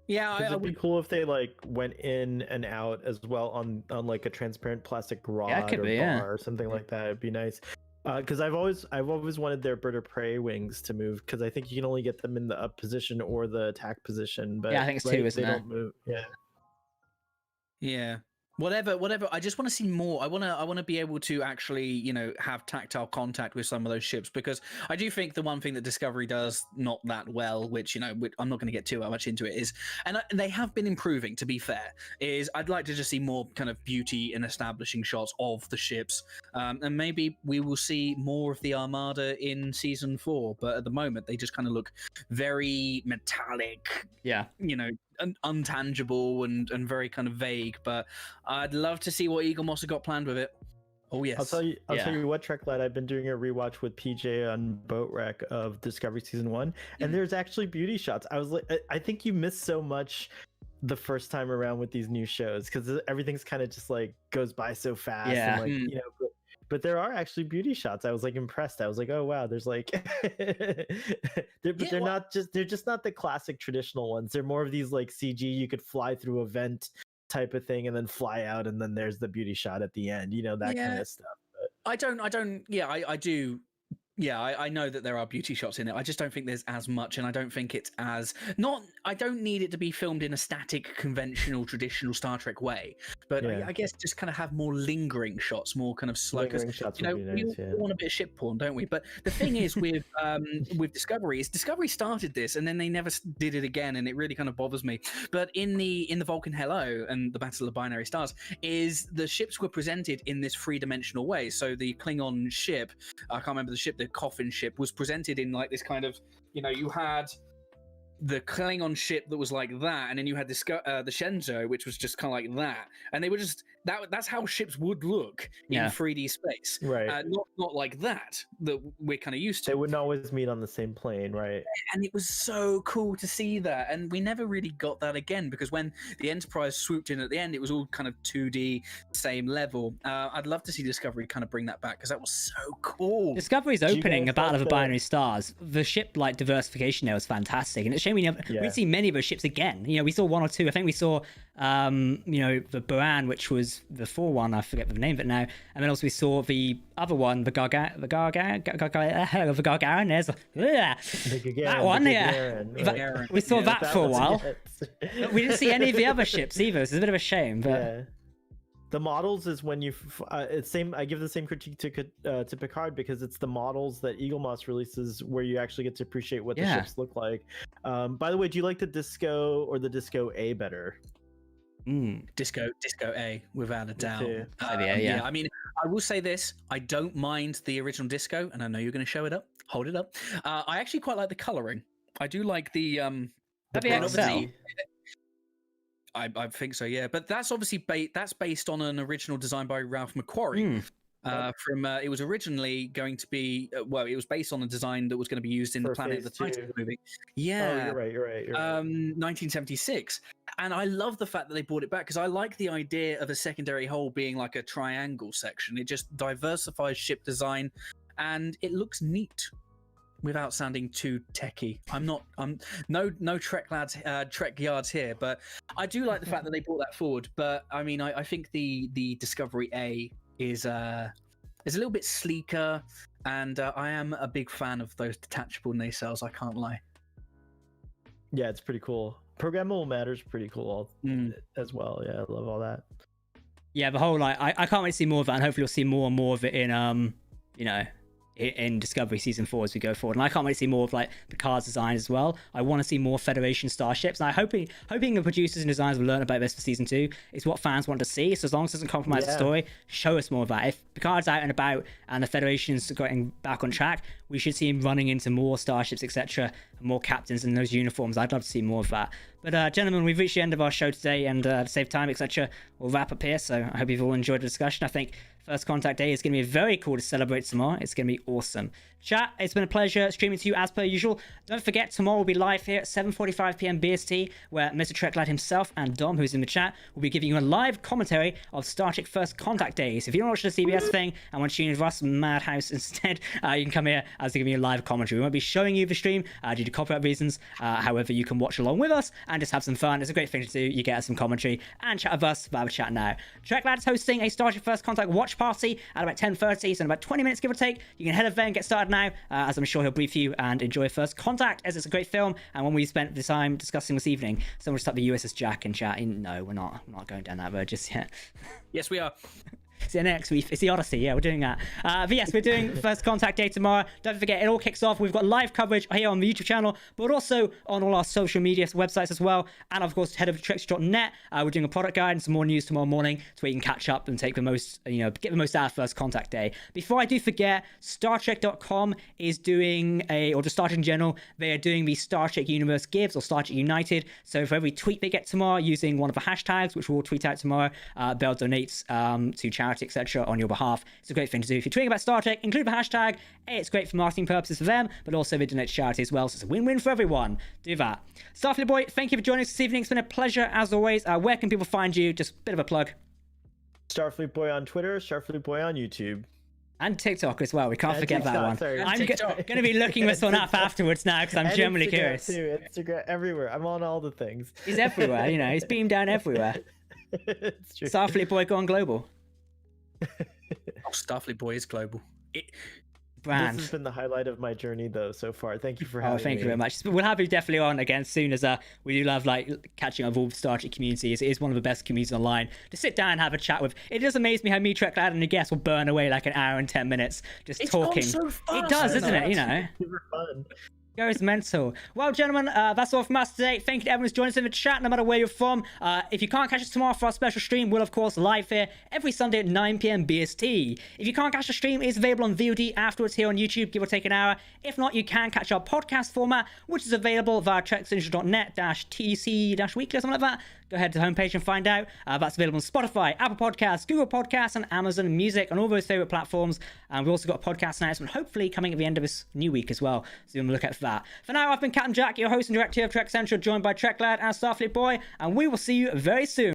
Yeah, it'd be cool if they like went in and out as well on like a transparent plastic rod bar or something like that. It'd be nice. Because I've always wanted their bird of prey wings to move, because I think you can only get them in the up position or the attack position. But yeah, I think it's 2, isn't it? They don't move. Yeah. Whatever. I just want to see more. I want to be able to actually, you know, have tactile contact with some of those ships, because I do think the one thing that Discovery does not that well, which, you know, I'm not going to get too much into it, is, and they have been improving, to be fair, is I'd like to just see more kind of beauty in establishing shots of the ships, and maybe we will see more of the Armada in season 4. But at the moment, they just kind of look very metallic. Yeah, you know, untangible and very kind of vague, but I'd love to see what Eagle Moss have got planned with it. Oh yes, I'll tell you what, TrekLad, I've been doing a rewatch with PJ on Boat Wreck of Discovery season 1, and there's actually beauty shots. I was like, I think you missed so much the first time around with these new shows, because everything's kind of just like goes by so fast. Yeah, and, like, you know. But there are actually beauty shots. I was like impressed. I was like, oh wow, there's like they're just not the classic traditional ones. They're more of these like CG, you could fly through a vent type of thing and then fly out, and then there's the beauty shot at the end, you know, that kind of stuff. But I do. Yeah, I know that there are beauty shots in it. I just don't think there's as much, and I don't think it's as I don't need it to be filmed in a static, conventional, traditional Star Trek way. But I guess just kind of have more lingering shots, more kind of slow. Lingering shots, you know, would be nice, we want a bit of ship porn, don't we? But the thing is with Discovery is Discovery started this, and then they never did it again, and it really kind of bothers me. But in the Vulcan Hello and the Battle of Binary Stars, is the ships were presented in this 3-dimensional way. So the Klingon ship, I can't remember the ship, the coffin ship, was presented in like this kind of, you know, you had the Klingon ship that was like that, and then you had the Shenzhou, which was just kind of like that, and they were just that's how ships would look in 3D space, right? Not like that we're kind of used to. They wouldn't always meet on the same plane, right? And it was so cool to see that, and we never really got that again, because when the Enterprise swooped in at the end, it was all kind of 2D, same level. I'd love to see Discovery kind of bring that back, because that was so cool. Discovery's opening a Battle of the Binary Stars. The ship like diversification there was fantastic, and it's shame we didn't see many of those ships again. You know, we saw 1 or 2. I think we saw you know, the Buran, which was the 4 one, I forget the name of it now, and then also we saw the other one, the Gargarin. There's that one, we saw that for a while. We didn't see any of the other ships either, so it's a bit of a shame. But The models is when you it's same. I give the same critique to Picard because it's the models that Eaglemoss releases where you actually get to appreciate what the ships look like. By the way, do you like the Disco or the Disco A better? Disco A, without a doubt. Yeah. I mean, I will say this: I don't mind the original Disco, and I know you're going to show it up. Hold it up. I actually quite like the coloring. I do like the obviously. I think so, yeah. But that's obviously that's based on an original design by Ralph McQuarrie. From it was originally going to be it was based on a design that was going to be used in the Planet of the Titans movie. Yeah, you're right. 1976. And I love the fact that they brought it back because I like the idea of a secondary hull being like a triangle section. It just diversifies ship design, and it looks neat without sounding too techie. I'm no Trek lads, Trek yards here, but I do like the fact that they brought that forward. But I mean, I think the Discovery A is a little bit sleeker, and I am a big fan of those detachable nacelles. I can't lie. Yeah, it's pretty cool. Programmable matter's pretty cool as well. Yeah, I love all that. Yeah, the whole I can't wait to see more of that, and hopefully we'll see more and more of it in in Discovery Season 4 as we go forward. And I can't wait to see more of like Picard's design as well. I want to see more Federation starships, and I'm hoping the producers and designers will learn about this for Season 2. It's what fans want to see, so as long as it doesn't compromise the story, show us more of that. If Picard's out and about and the Federation's getting back on track, we should see him running into more starships, etc., and more captains in those uniforms. I'd love to see more of that. But gentlemen, we've reached the end of our show today, and to save time, etc., we'll wrap up here. So I hope you've all enjoyed the discussion. I think First Contact Day is going to be very cool to celebrate tomorrow. It's going to be awesome. Chat, it's been a pleasure streaming to you as per usual. Don't forget, tomorrow we'll be live here at 7:45 p.m. BST, where Mr. TrekLad himself and Dom, who's in the chat, will be giving you a live commentary of Star Trek First Contact Days. If you don't watch the CBS thing and want to tune in with us, Madhouse instead, you can come here as they're giving you a live commentary. We won't be showing you the stream due to copyright reasons. However, you can watch along with us and just have some fun. It's a great thing to do. You get some commentary and chat with us via the chat now. TrekLad is hosting a Star Trek First Contact watch party at about 10:30, so in about 20 minutes, give or take. You can head over there and get started now, as I'm sure he'll brief you and enjoy First Contact, as it's a great film and one we spent the time discussing this evening. Someone just type the USS Jack in chat. No, we're not going down that road just yet. Yes, we are. It's the next week. It's the Odyssey. Yeah, we're doing that. But yes, we're doing First Contact Day tomorrow. Don't forget, it all kicks off. We've got live coverage here on the YouTube channel, but also on all our social media websites as well. And of course, head over to treks.net. We're doing a product guide and some more news tomorrow morning, so we can catch up and take the most, get the most out of First Contact Day. Before I do forget, StarTrek.com is doing or just Star Trek in general, they are doing the Star Trek Universe Gives or Star Trek United. So for every tweet they get tomorrow using one of the hashtags, which we'll tweet out tomorrow, they'll donate to charity, etc., on your behalf. It's a great thing to do. If you're tweeting about Star Trek, include the hashtag. It's great for marketing purposes for them, but also they donate to charity as well, so it's a win-win for everyone. Do that. Starfleetboy, thank you for joining us this evening. It's been a pleasure as always. Where can people find you? Just a bit of a plug. Starfleetboy on Twitter, Starfleetboy on YouTube. And TikTok as well. We can't forget TikTok, that one. sorry. I'm going to be looking this one up afterwards now because I'm genuinely curious. Too. Instagram, everywhere. I'm on all the things. He's everywhere, he's beamed down everywhere. It's true. Starfleetboy gone global. Starfleetboy is global. Brand. This has been the highlight of my journey, though, so far. Thank you for having me. Thank you very much. We'll have you definitely on again soon, as we do love catching up with all the Star Trek communities. It is one of the best communities online to sit down and have a chat with. It does amaze me how me, TrekLad, and a guest will burn away like an hour and 10 minutes just talking. So fast. It does, isn't it? It's super fun. Goes mental. Well, gentlemen, that's all from us today. Thank you to everyone who's joined us in the chat, no matter where you're from. If you can't catch us tomorrow for our special stream, we'll, of course, live here every Sunday at 9 p.m. BST. If you can't catch the stream, it's available on VOD afterwards here on YouTube, give or take an hour. If not, you can catch our podcast format, which is available via trekscentual.net-tc-weekly or something like that. Go ahead to the homepage and find out. That's available on Spotify, Apple Podcasts, Google Podcasts, and Amazon Music, on all those favorite platforms. And we've also got a podcast announcement, hopefully coming at the end of this new week as well. So you'll look out for that. For now, I've been Captain Jack, your host and director of Trek Central, joined by TrekLad and Starfleetboy, and we will see you very soon.